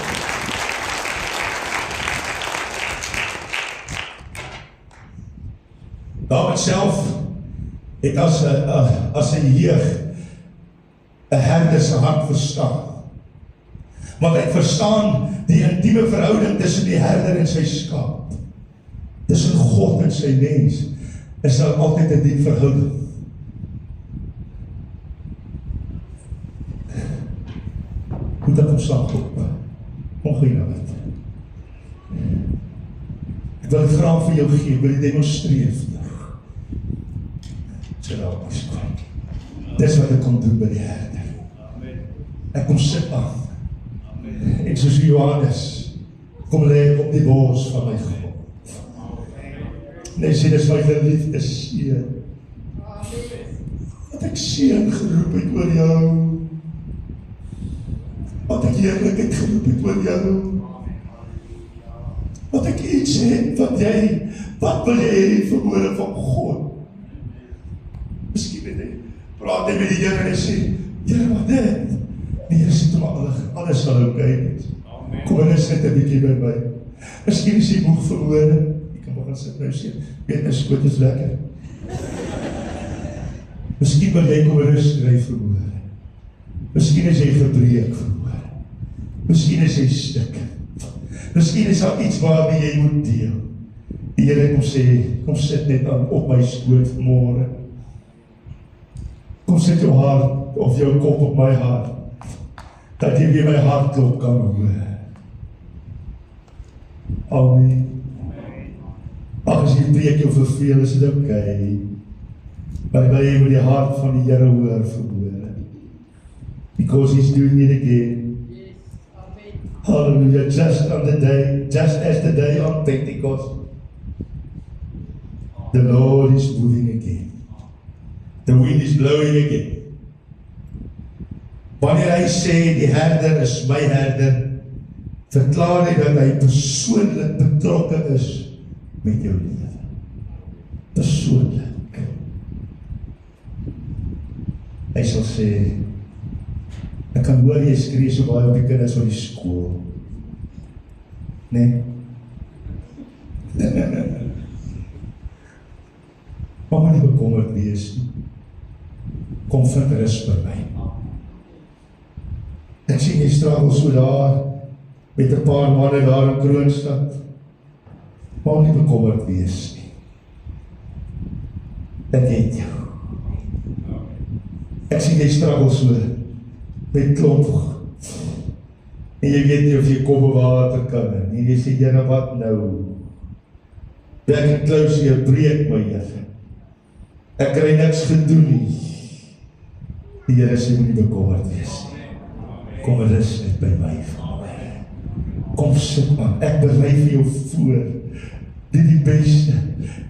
Dawid self het as 'n jeug 'n herder se hart verstaan. Want hy verstaan die intieme verhouding tussen die herder en sy skaap. Tussen God en sy mens is daar altyd 'n diep verhouding. Moet ek opslag op? Ongelooflik. Ek wil dit graag vir jou gee, wil jy demonstreer vir jou. So daar was kom. Dis wat ek kom doen by die herder. Ek kom sit aan. En soos Johannes, kom lê op die bors van my God. Nee, sê, dis my geliefde seun. Wat ek seun geroep het oor jou. Wat ek heerlikheid geroep het oor jou. Wat ek iets het, wat wil jy hê verhoorde van God? Miskien weet hy, praat hy met die Here en hy sê, Here, wat dit? Die Here sê, alles sal oukei wees. Kom en sit 'n bietjie by my. Miskien is die boeg verhoorde. Ek kan maar gaan sit nou sê, weet my skoot is lekker. Miskien wil jy kom rus kry verhoorde. Miskien is jy gebreek verhoorde. Miskien is jy stik. Miskien is daar iets waarmee jy moet deel. Die Here kom sê, kom sit net aan op my skoot vanmôre. Kom sit jou hart of jou kop op my hart, dat jy weer my hartklop kan hoor. Amen. As jy preek jou verveel, is dit oukei. Maar jy moet die hart van die Here hoor verhoor. Because he's doing it again. Hallelujah, just as the day on Pentecost, the Lord is moving again. The wind is blowing again. Wanneer hy sê, die herder is my herder, verklaar hy dat hy persoonlik betrokke is met jou lewe. Persoonlik. Hy sal sê, ek kan hoor jy skree so baie op die kinders van die skool. Nee? Maar moet nie bekommerd wees nie. Kom vind rus by my. Ek sien jy struggle so daar, met 'n paar manne daar in Kroonstad. Maar nie bekommerd wees nie. Ek het jou. Ek sien jy struggle so, met klomp. En jy weet nie of jy kom water kan. En jy sê, Here, wat nou? Ek het klous jy breek my Here. Ek kry niks gedoen nie. Die Here sê, moet nie bekommerd wees nie. Kom rus net by my, Vader. Kom sit aan, ek berei vir jou voor. Die beste.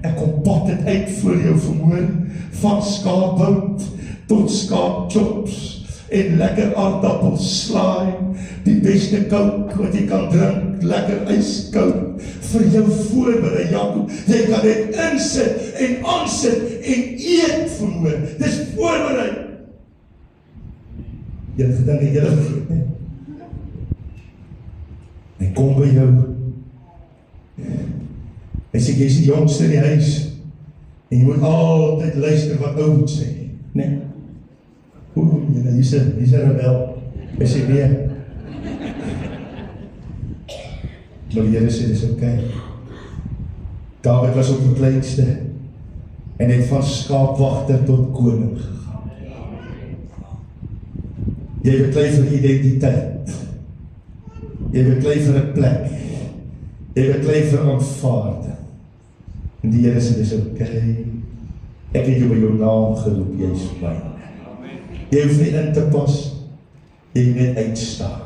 Ek kom pad dit uit voor jou vermoor. Van skaapbout tot skaapchops en lekker aardappels slaai. Die beste kook wat jy kan drink, lekker ijskoud vir jou voorberei, Jakob. Jy kan dit insit en aansit en eet vermoor. Dis voorberei. Jy gedink jy vergeet nie. Hy kom by jou. Hy sê, jy is die jongste in die huis. En jy moet altyd luister wat ou moet sê. Nee. Hier is 'n rebel. Hy sê, nee. Maar die Here sê, dis oukei. Dawid was op die kleinste. En het van skaapwagter tot koning gegaan. Jy beklei vir identiteit. Jy beklei vir 'n plek. Jy beklei vir aanvaarding. En die Here sê, dis oukei. Ek het jou by jou naam geroep, jy is my. Jy hoef nie in te pas. jy net uitstaan,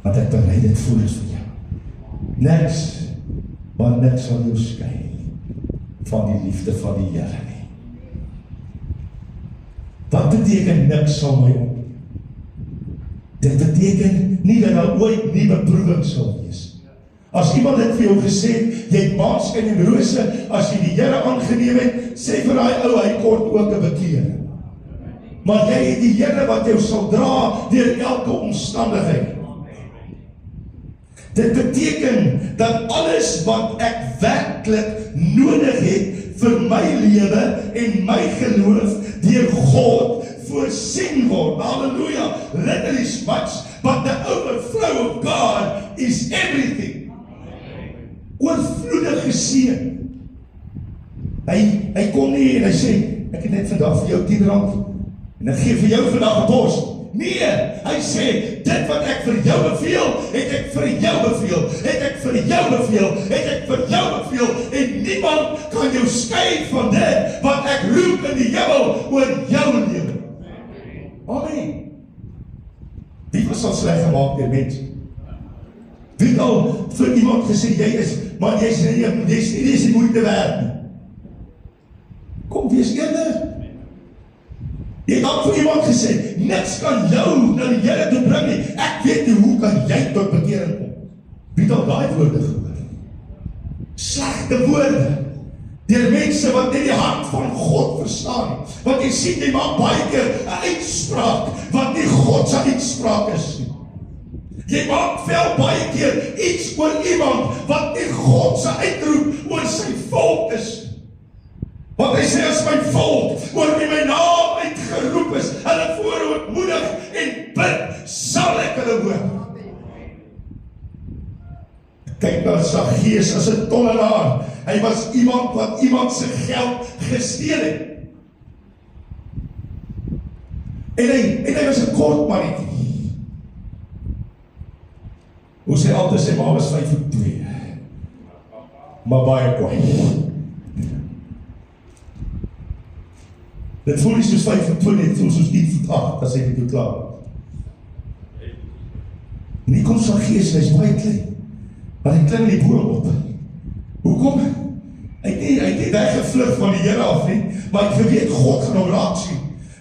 want ek berei dit voor vir jou. Niks, maar niks sal jou skei van die liefde van die Here nie. Wat beteken niks sal my op? Dit beteken nie dat daar ooit nie beproewing sal wees. As iemand het vir jou gesê, jy het maanskyn en rose, as jy die Here aangeneem het, sê vir daai ou, hy kort ook 'n bekering. Maar jy het die Here wat jou sal dra deur elke omstandigheid. Dit beteken dat alles wat ek werklik nodig het vir my lewe en my geloof deur God voorsien word. Halleluja! Little is much, but the overflow of God is everything. Oorvloedig geseën. Hy kom nie en hy sê, ek het net vandag vir jou R10 en ek gee vir jou vandag 'n bos. Nee, hy sê, dit wat ek vir jou beveel, het ek vir jou beveel, het ek vir jou beveel, het ek vir jou beveel, en niemand kan jou skei van dit wat ek roep in die hemel oor jou lewe. Amen. Wie was al sleg gemaak deur mense? Wie het al vir iemand gesê, jy is nie moeite werd nie. Kom, wees eerlik. Jy het al vir iemand gesê, niks kan jou na die Here toe bring nie. Ek weet nie, hoe kan jy tot bekering kom? Wie het al daai woorde gehoor? Slegte woorde. Deur mense wat nie die hart van God verstaan nie. Want jy sien, jy maak baie keer 'n uitspraak, wat nie God se uitspraak is nie. Jy maak wel baie keer iets oor iemand, wat nie God se uitroep oor sy volk is. Want hy sê, as my volk, oor wie my naam uitgeroep is, hulle voorootmoedig en bid, sal ek hulle hoor. Kyk na Saggeus as 'n tollenaar. Hy was iemand wat iemand se geld gesteel het. En hy was 'n kort mannetjie. Hoe sê altyd sy ma was 5'2", maar baie kwaai. Dit voel nie soos 5'2", dit voel soos 1'8", as hy dit toe klaar. En hier kom Saggeus, hy is baie klein, maar hy klim in die boom op. Hoekom? Hy het nie weggevlug van die Here af nie, maar hy geweet God gaan hom raak sien.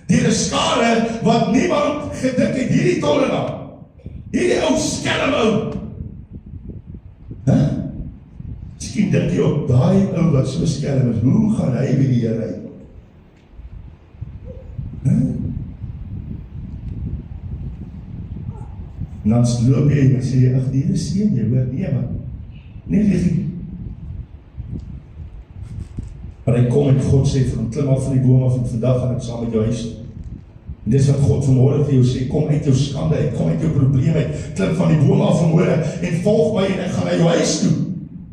Deur 'n skare wat niemand gedink het, hierdie tollenaar, hierdie ou skelm ou. Miskien dink jy op daai ou wat so skelm is, hoe gaan hy by die Here uit? En dan loop jy en sê jy, ag die Here seën jy, hoor, nee man, nee liefie. Maar hy kom en God sê vir hom, klim af van die boom af en vandag gaan ek saam met jou huis toe. En dis wat God vanmôre vir jou sê, kom uit jou skande uit, kom uit jou probleem uit, klim van die boom af vanmôre en volg my en ek gaan na jou huis toe.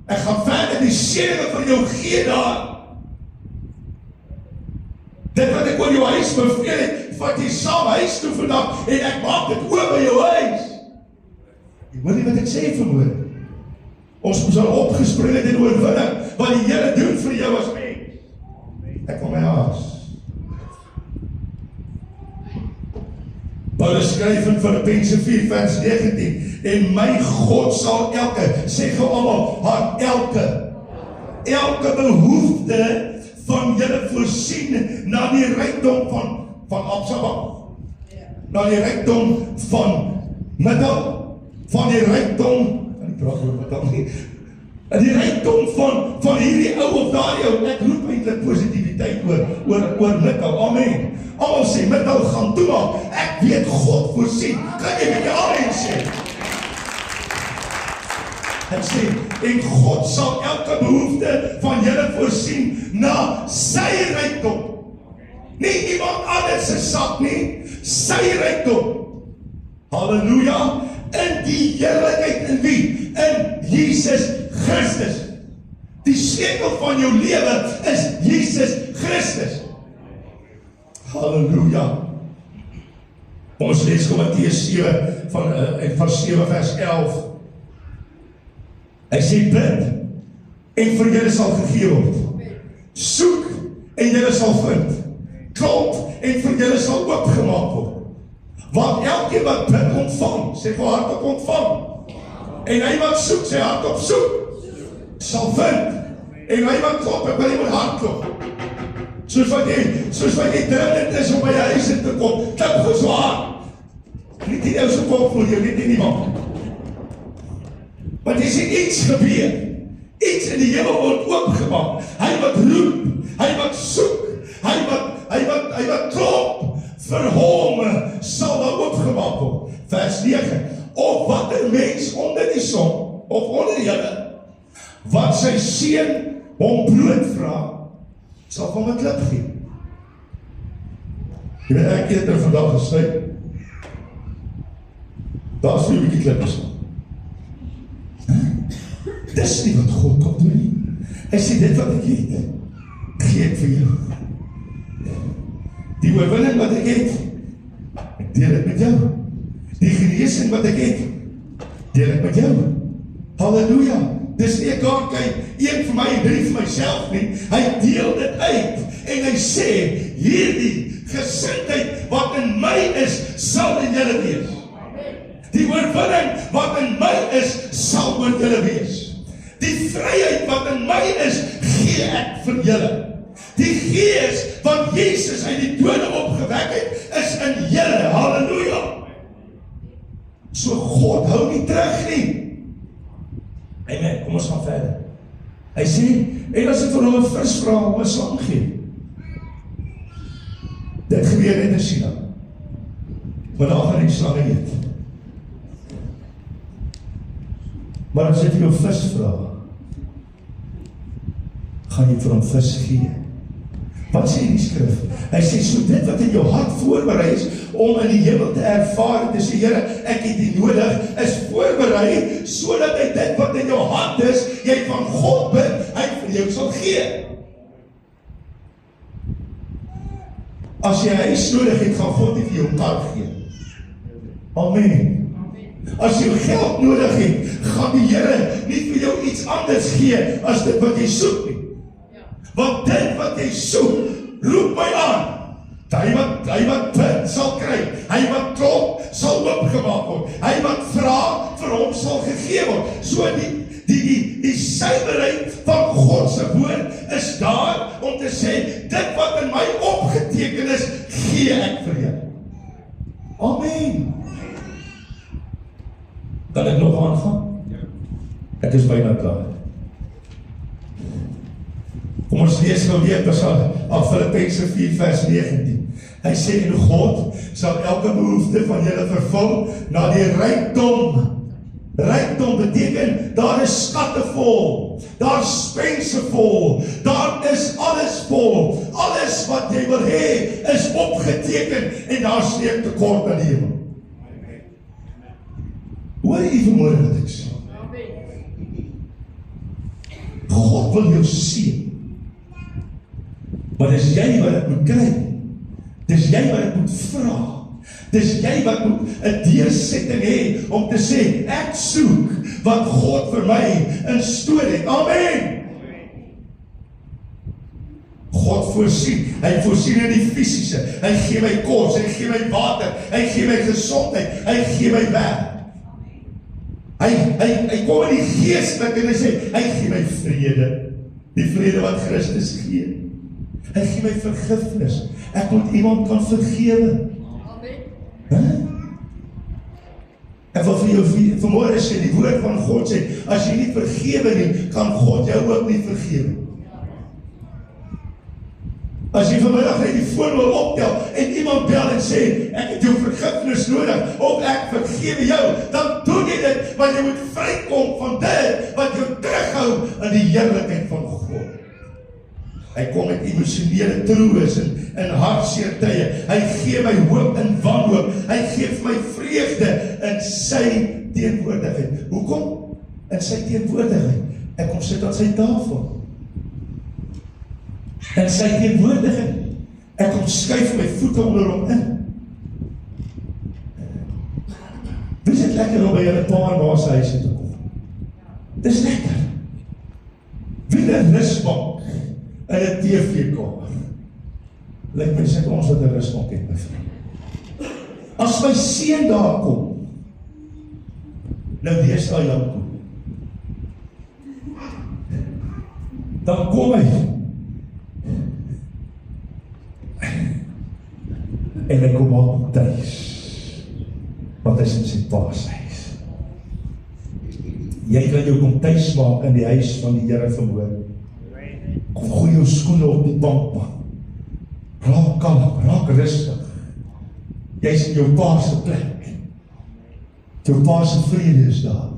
Ek gaan verder die seëninge van jou gee daar. Dit wat ek oor jou huis beveel het, vat jy saam huis toe vandag en ek maak dit oor by jou huis. Jy hoor nie wat ek sê vanmôre. Ons moet al opgespring het en oorwinning wat die Here doen vir jou as mens. Ek kom my haas. Paulus skryf in Filippense 4 vers 19, en my God sal sê gou almal, haar elke behoefte van julle voorsien na die rykdom van Absalom, na die rykdom van middel, van die rykdom, die rykdom van hierdie ou of daardie ou. Ek roep eintlik positiwiteit oor middel, amen. Almal sê, middel gaan toemaak, ek weet God voorsien, kan jy met die amen sê? Ek sê, en God sal elke behoefte van julle voorsien na sy rykdom. Nie iemand anders se sak nie, sy rykdom. Halleluja, in die heerlikheid in wie? In Jesus Christus. Die sleutel van jou lewe is Jesus Christus. Halleluja. Ons lees Matteus 7 van 7 vers 11. Hy sê, bid en vir julle sal gegee word. Soek en julle sal vind. Klop en vir julle sal oopgemaak word. Want elkeen wat bid ontvang, sê vir hardop ontvang. En hy wat soek, sê hardop soek, sal vind. En hy wat klop, ek wil jy moet hardklop. Soos wat jy dringend is om by jou huis in te kom, klip goed so hard. Niet die ou se kop voel jou, niet in die man. Want jy sê iets gebeur. Iets in die hemel word oopgemaak. Hy wat roep, hy wat soek, hy wat klop, vir hom sal daar oopgemaak word. Vers 9. Of wat 'n mens onder die son, of onder die hemel, wat sy seun hom brood vra, sal hom 'n klip gee. Jy weet, ek het vandag gesê, daar is vir 'n bietjie klippers. Dis nie wat God kom doen nie. Hy sê, dit wat ek het, gee ek vir jou. Die oorwinning wat ek het, ek deel het met jou. Die genesing wat ek het, deel ek met jou. Halleluja. Dis nie ek gaan kyk, een vir my en drie vir myself nie. Hy deel dit uit. En hy sê, hierdie gesindheid wat in my is, sal in julle wees. Die oorwinning wat in my is, sal oor julle wees. Die vryheid wat in my is, gee ek vir julle. Die gees wat Jesus uit die dode opgewek het, is in julle. Halleluja. So God hou nie terug nie. Amen, kom ons gaan verder. Hy sê, en as ek vir hom 'n vis vra om 'n slang gee, dit gebeur net in China. Maar daar gaan die slange eet. Maar as ek vir jou vis vra, gaan jy vir hom vis gee. Wat sê die skrif? Hy sê, so dit wat in jou hart voorberei is, om in die hemel te ervaar, te sê, Here, ek het die nodig, is voorberei, sodat hy dit wat in jou hart is, jy van God bid, hy vir jou sal gee. As jy 'n huis nodig het, gaan God nie vir jou kar gee. Amen. As jy geld nodig het, gaan die Here nie vir jou iets anders gee, as dit wat jy soek nie. Want dit wat jy soek, roep my aan. Hy wat bid, sal kry. Hy wat klop, sal oopgemaak word. Hy wat vra, vir hom sal gegee word. So die suiwerheid van God se woord is daar, om te sê, dit wat in my opgeteken is, gee ek vir jou. Amen. Kan ek nog aangaan? Ek is byna klaar. Kom ons lees nou weer af Filippense 4 vers 19. Hy sê, en God sal elke behoefte van julle vervul na die rykdom. Rykdom beteken, daar is skatte vol, daar is spense vol, daar is alles vol. Alles wat jy wil hê, is opgeteken, en daar is nie tekort aan die hemel. Hoor jy vanmorgen wat ek sê? God wil jou seën. Maar dis jy wat het moet kry. Dis jy wat het moet vra. Dis jy wat moet 'n deursetting hê om te sê, ek soek wat God vir my instoor het. Amen. God voorsien. Hy voorsien in die fisiese. Hy gee my kos, hy gee my water, hy gee my gesondheid, hy gee my werk. Hy kom in die geestelike en hy sê, hy gee my vrede. Die vrede wat Christus gee. Hy gee my vergifnis. Ek moet iemand kan vergewe. Ek wil vir jou vanmorgen sê, die woord van God sê, as jy nie vergewe nie, kan God jou ook nie vergewe. As jy vanmiddag net die foon wil optel, en iemand bel en sê, ek het jou vergifnis nodig, of ek vergewe jou, dan doen jy dit, want jy moet vrykom van dit, wat jou terughou in die heerlikheid van God. Hy kom met emosionele troos en hartseer tye. Hy gee my hoop in wanhoop. Hy gee vir my vreugde in sy teenwoordigheid. Hoekom? In sy teenwoordigheid. Ek kom sit aan sy tafel. In sy teenwoordigheid. Ek kom skuif my voete onder hom in. Dis dit lekker om by julle pa en ma se huis te kom. Dis lekker. Wie 'n rusbank in 'n TV-kamer. Lyk my sê ons wat 'n rusbank het, my vriend. As my seun daar kom, nou wees daai lang kom. Dan kom hy. En hy kom al thuis. Want hy is in sy pa se huis. Jy kan jou kom thuis maak in die huis van die Here vanmôre. Kom gooi jou skoene op die bank, man. Raak kalm, raak rustig. Jy is in jou pa se plek. Jou pa se vrede is daar.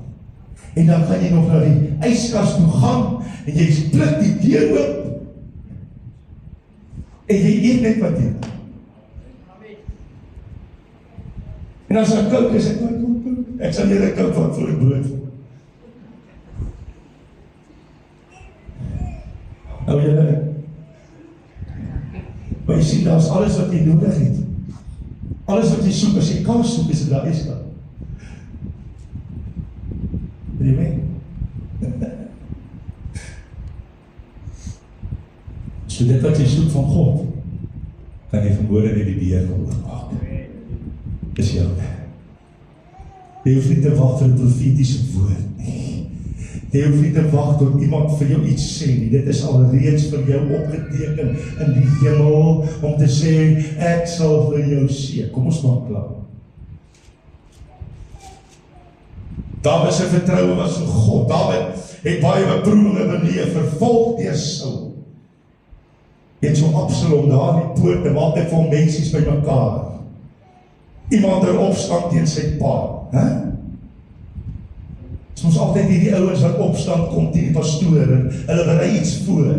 En dan gaan jy nog na die yskas toe gaan, en jy split die deur oop, en jy eet net wat jy. En as ek kook, is ek sal jy kook wat vir die brood. Nou julle, maar jy sien, daar is alles wat jy nodig het. Alles wat jy soek, as jy kaas soek, is dit daar yskas. Wil jy mee? So dit wat jy soek van God, kan jy vanmôre net die deur van oopmaak. Dis jou. Jy hoef nie te wag vir 'n profetiese woord nie. Jy hoef nie te wag tot iemand vir jou iets sê nie. Dit is al reeds vir jou opgeteken in die hemel om te sê, ek sal vir jou sê. Kom ons maak klaar. Dawid se vertroue was in God. Dawid het baie beproewinge beleef, vervolg deur Saul. En so Absalom daar in die poort, en maak hy vir mensies by mekaar. Iemand in opstand teen sy pa. Soms altyd hierdie ouens wat opstand kom teen die pastoor, en hulle berei iets voor.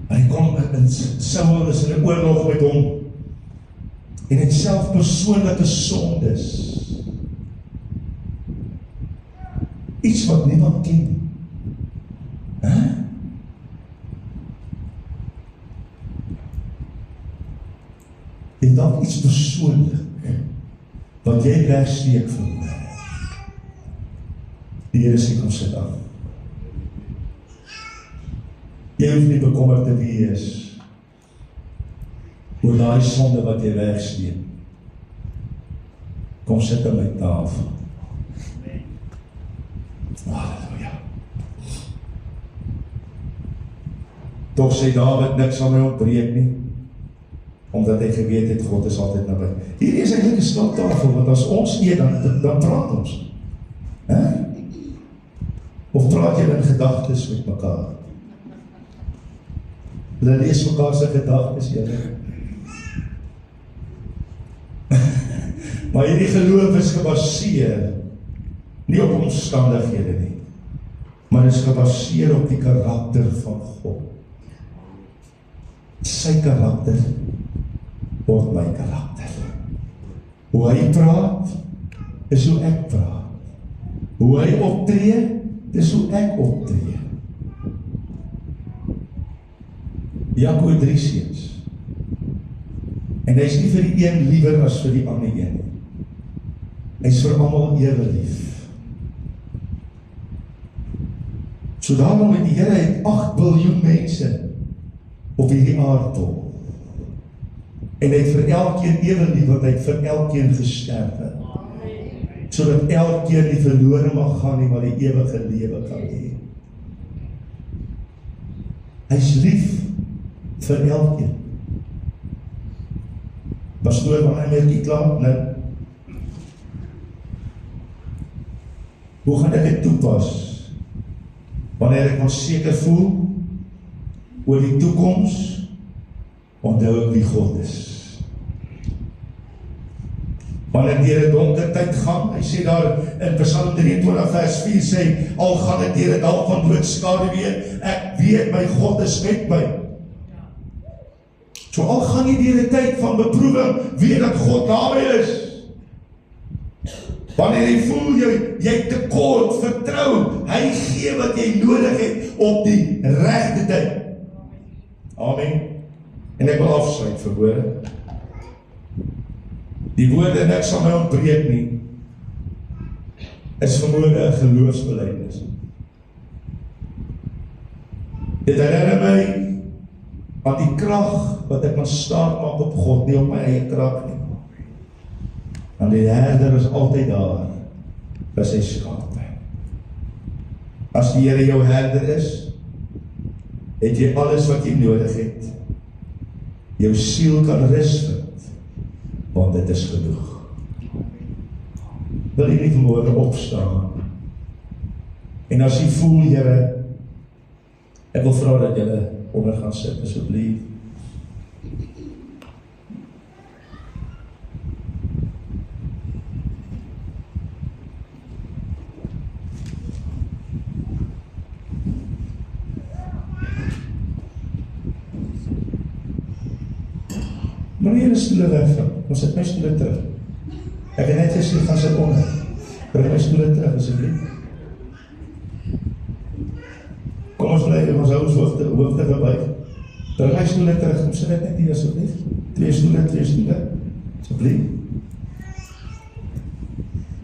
Hy kom in Saul is in 'n oorlog met hom, en het self persoonlike sondes. Iets wat niemand ken. En dan iets persoonlik, wat jy wegsteek van my. Die Here sê, kom sit aan. Jy hoef nie bekommerd te wees oor daai sonde wat jy wegsteek. Kom sit aan my tafel. Halleluja. Toch sê Dawid, niks sal my ontbreek nie, omdat hy geweet het, God is altyd naby. Hierdie is eintlik 'n skiltafel, want as ons eet, dan praat ons. Of praat jy in gedagtes met mekaar? Hulle lees mekaar se gedagtes, julle. Maar hierdie geloof is gebaseer nie op omstandighede nie, maar is gebaseer op die karakter van God. Sy karakter word my karakter. Hoe hy praat, is hoe ek praat. Hoe hy optree, is hoe ek optree. Jakob 3 seuns. En hy is nie vir die een liewer as vir die ander een nie. Hy is vir almal ewe lief. So daarom het die Here het 8 biljoen mense op hierdie aardbol. En hy het vir elkeen ewe lief, want hy het vir elkeen gesterwe. Sodat elkeen nie verlore mag gaan nie, maar die ewige lewe kan hê. Hy is lief vir elkeen. Pastoor, wanneer merk jy klaar? Nou, hoe gaan ek dit toepas? Wanneer ek onseker voel oor die toekoms, onthou ek wie God is. Wanneer deur 'n donker tyd gaan, hy sê daar in Psalm 23 vers 4 sê, al gaan ek deur 'n dal van doodskaduwee, ek weet my God is met my. So al gaan jy deur 'n tyd van beproewing, weet dat God naby is. Wanneer jy voel jy tekort, vertrou, hy gee wat jy nodig het op die regte tyd. Amen. En ek wil afsluit vir woorde. Die woorde, niks sal my ontbreek nie, is vermoede 'n geloofsbelijdenis. Dit herinner my aan die krag wat ek kan staat maak op God, nie op my eie krag nie. En die herder is altyd daar vir sy skape. As die Here jou herder is, het jy alles wat jy nodig het. Jou siel kan rus vind, want dit is genoeg. Wil jy nie vanmôre opstaan? En as jy voel, Here, ek wil vra dat julle onder gaan sit, asseblief. Moenie julle stoele wegvat, ons sit my stoele terug. Ek het net gesê, gaan sit onder. Bring my stoele terug, asseblief. Kom ons bly, ons hou ons hoofde gebuig. Bring my stoele terug, kom sit net hier, asseblief. Twee stoele, asseblief.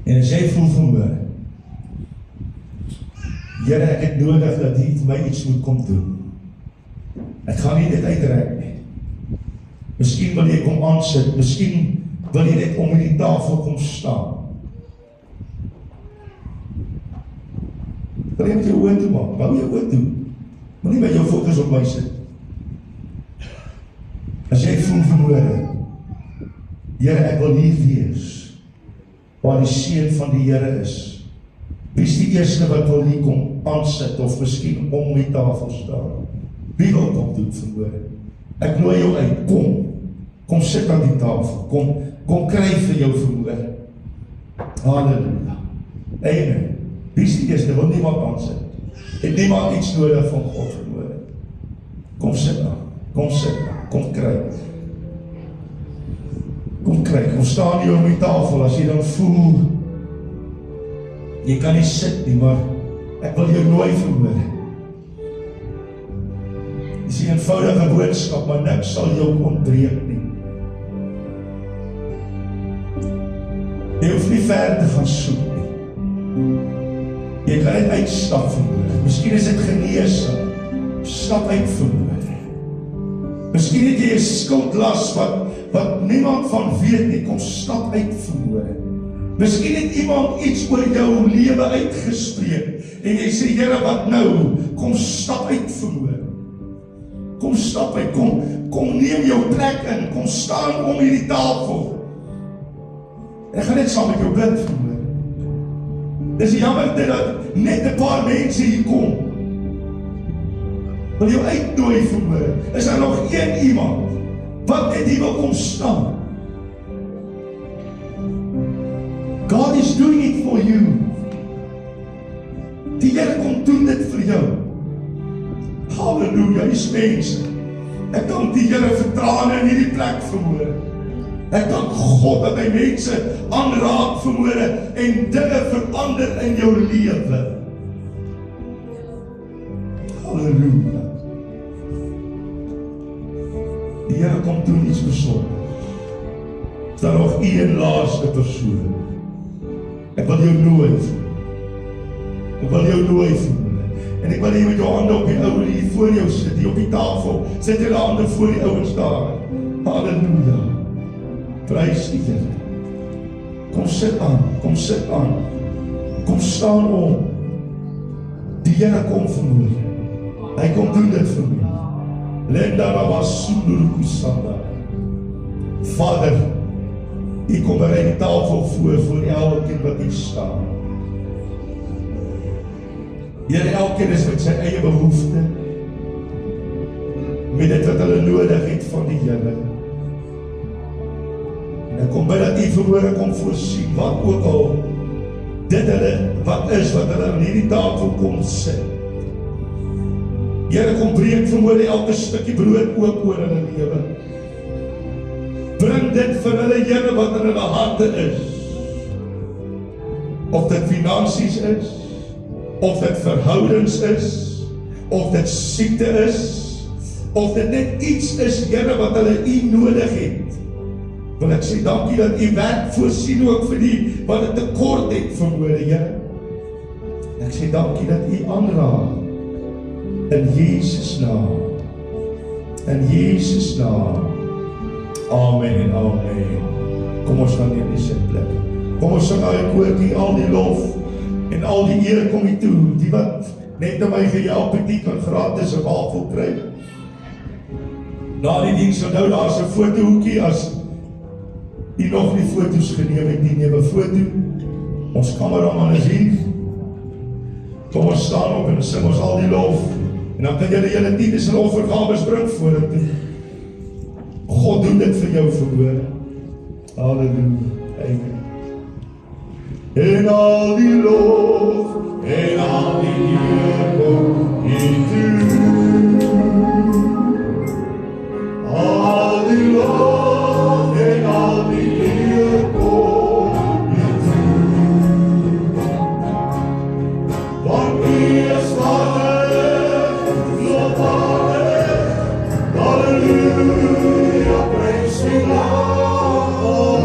En as jy voel vanmôre, Here, ek het nodig dat jy vir my iets moet kom doen. Ek gaan nie dit uitreik nie. Miskien wil jy kom aansit, miskien wil jy net om die tafel kom staan. Wil jy met jou oë toe maak? Hou jou oë toe. Moenie met jou fokus op my sit. As jy voel vanmôre, Here, ek wil hier wees, waar die seun van die Here is. Wie is die eerste wat wil hier kom aansit, of miskien om die tafel staan? Wie wil dit doen vanmôre? Ek nooi jou uit, kom sit aan die tafel, kom kry vir jou vanmôre. Halleluja. Amen. Wie is die eerste, wil niemand aansit? Het niemand iets nodig van God vanmôre? Kom sit aan, kom kry. Kom staan hier om die tafel, as jy dan voel, jy kan nie sit nie, maar ek wil jou nooi vanmôre. Dis 'n eenvoudige boodskap, maar niks sal jou ontbreek nie. Jy hoef nie ver te gaan soek nie. Jy kan net uitstap vanmôre. Miskien is dit genesing. Stap uit vanmôre. Miskien het jy 'n skuldlas wat niemand van weet nie. Kom stap uit vanmôre. Miskien het iemand iets oor jou lewe uitgespreek en jy sê, Here, wat nou? Kom stap uit vanmôre. Kom stap uit, kom neem jou plek in, kom staan om hierdie tafel. Ek gaan net saam met jou bid vanmôre. Dis jammer dat net 'n paar mense hier kom. Wil jou uitnooi vanmôre. Is daar nog een iemand wat net hier wil kom staan? God is doing it for you. Die Here kom doen dit vir jou. Halleluja, is mense. Ek dank die Here vir trane in hierdie plek vanmôre. Ek dank God dat hy mense aanraak vanmôre en dinge verander in jou lewe. Halleluja. Die Here kom doen iets besonders. Is daar nog een laaste persoon? Ek wil jou nooi. Ek wil jou nooi vanmôre. En ek wil jy met jou hande op die ou hier voor jou sit, hier op die tafel. Sit jou hande voor die ouens daar. Halleluja. Prys die Here. Kom sit aan, kom staan om. Die Here kom vanmôre. Hy kom doen dit vir my. Lenda Rabasunduru Kusanda. Vader, U kom berei die tafel voor elkeen wat hier staan. Here, elkeen is met sy eie behoefte, met dit wat hulle nodig het van die Here. En ek kom bid dat U vanmôre kom voorsien, wat ook al dit hulle, wat hulle aan hierdie tafel kom sit. Here, kom breek vanmôre elke stukkie brood oop oor hulle lewe. Bring dit vir hulle, Here, wat in hulle harte is. Of dit finansies is, of dit verhoudings is, of dit siekte is, of dit net iets is, Here, wat hulle U nodig het. Wil ek sê dankie dat U werk voorsien ook vir die wat 'n tekort het vanmôre, Here. Ek sê dankie dat U aanraak in Jesus naam. In Jesus naam. Amen en amen. Kom ons gaan neem die sitplek. Kom ons sing al koortjie, al die lof en al die eer kom hier toe. Die wat net na my gehelp het, die kan gratis 'n wafel kry. Na die diens, onthou daar's 'n fotohoekie as die nog nie foto's geneem het, die neem 'n foto. Ons kameraman is hier. Kom ons staan op en sing ons al die lof. En dan kan julle julle tiendes en offergawes bring vorentoe. God doen dit vir jou verhoor. Halleluja. Amen. En al die lof en al die eer kom hier toe. Al die lof en al die eer kom hier toe. Want U is waardig, lofwaardig. Halleluja, prys U naam.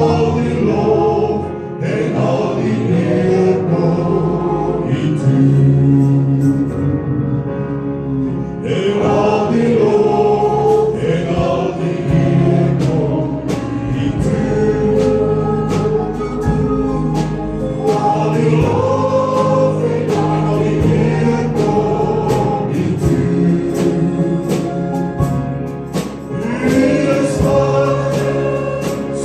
Al die lof en al die eer kom hier toe. En al die lof en al die eer kom hier toe. Al die lof en al die eer kom hier toe. U is waardig,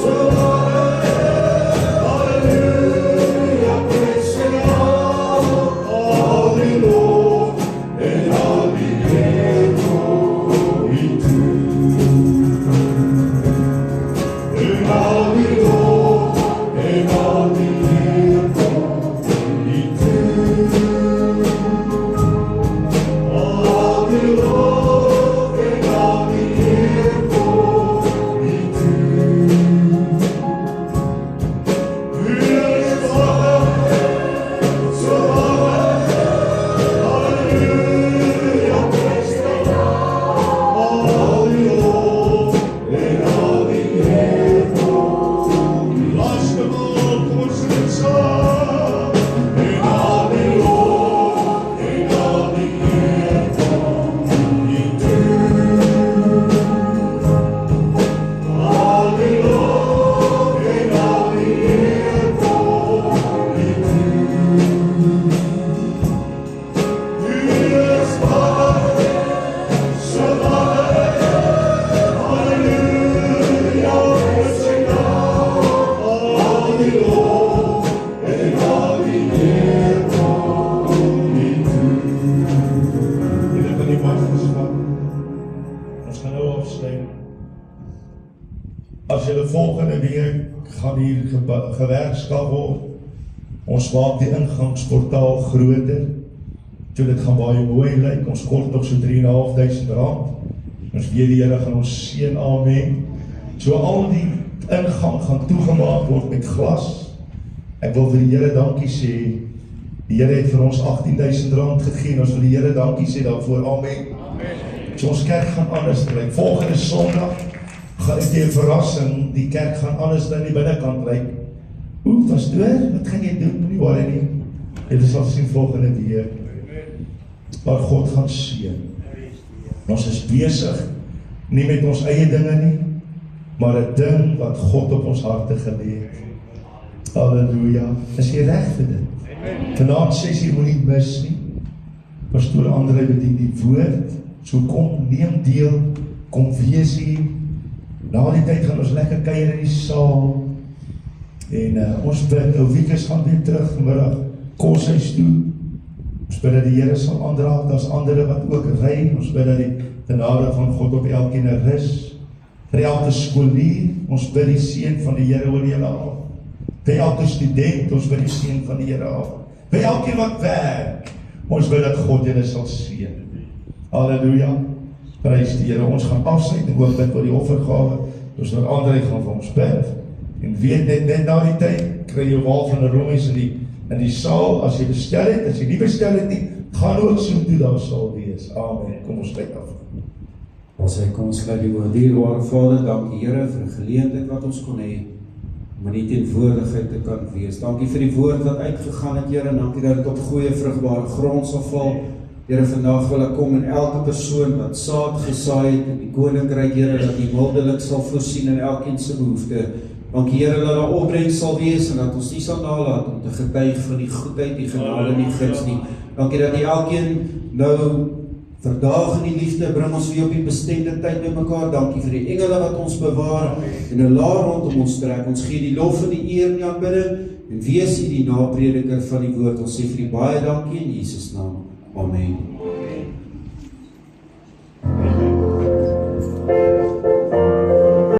so waardig. Halleluja, prys U naam. Al die lof en al die eer kom hier toe. En al die lof en al die eer kom hier toe. Al die lof en al die eer kom hier toe. U is waardig, so waardig. Halleluja, prys U naam. Al die lof en al die eer kom. Laaste maal, kom ons sing dit saam. En al die lof en al die eer kom hier toe. Al die lof en al die eer kom hier toe. U is waardig, so waardig. Halleluja, prys U naam. Al die lof en al die eer kom hier toe. Julle kan die mag gespan. Ons gaan nou afsluit. As julle volgende week gaan hier gewerkskap word, ons maak die ingangsportaal groter, so dit gaan baie mooi lyk, ons kort nog so 3.500 rand, ons weet die Here gaan ons seën, amen, so al die ingang gaan toegemaak word met glas. Ek wil vir die Here dankie sê, die Here het vir ons 18.000 rand gegee, ons wil die Here dankie sê daarvoor, amen. So ons kerk gaan anders lyk, volgende Sondag, gaan dit 'n verrassing, die kerk gaan anders dan die binnekant lyk. Pastoor, wat gaan jy doen? Nie worry nie. Jy sal sien volgende week. Maar God gaan seën. Ons is besig, nie met ons eie dinge nie, maar 'n ding wat God op ons harte gelê het. Halleluja. Is jy reg vir dit? Vanaand 6:00 moenie mis nie. Pastoor André bedien die woord, so kom, neem deel, kom wees hier. Na die tyd gaan ons lekker kuier in die saal. En ons bid, Wiekes gaan weer terug vanmiddag, koshuis toe. Ons bid dat die Here sal aandraag, daar's ander wat ook ry. Ons bid dat die genade van God op elkeen rus. Vir elke skoolier, ons bid die seën van die Here oor julle af. Vir elke student, ons bid die seën van die Here af. Vir elkeen wat werk, ons bid dat God julle sal seën. Halleluja. Prys die Here. Ons gaan afsluit en ook bid oor die offergawe. Ons nou André gaan vir ons bid. En weet net na die tyd, kry jy wal van 'n romies in die saal, as jy bestel het, as jy nie bestel het nie, gaan ook so toe daar sal wees. Amen. Kom ons sluit af. Ons kom ons sluit die woord. Dierbare Vader, dankie Here vir die geleentheid wat ons kon hê om in die teenwoordigheid te kan wees. Dankie vir die woord wat uitgegaan het, Here, en dankie dat dit op goeie vrugbare grond sal val. Here, vandag wil ek kom en elke persoon wat saad gesaai het in die koninkryk, Here, dat U mildelik sal voorsien in elkeen se behoefte. Dankie, Here, dat daar opbrengs sal wees en dat ons nie sal nalat om te getuig van die goedheid, die genade en die guns nie. Dankie dat U elkeen nou verdaag in die liefde, bring ons weer op die bestemde tyd by mekaar. Dankie vir die engele wat ons bewaar en 'n laar rondom ons trek. Ons gee die lof en die eer en die aanbidding en wees U die naprediker van die woord. Ons sê vir U baie dankie in Jesus naam. Amen.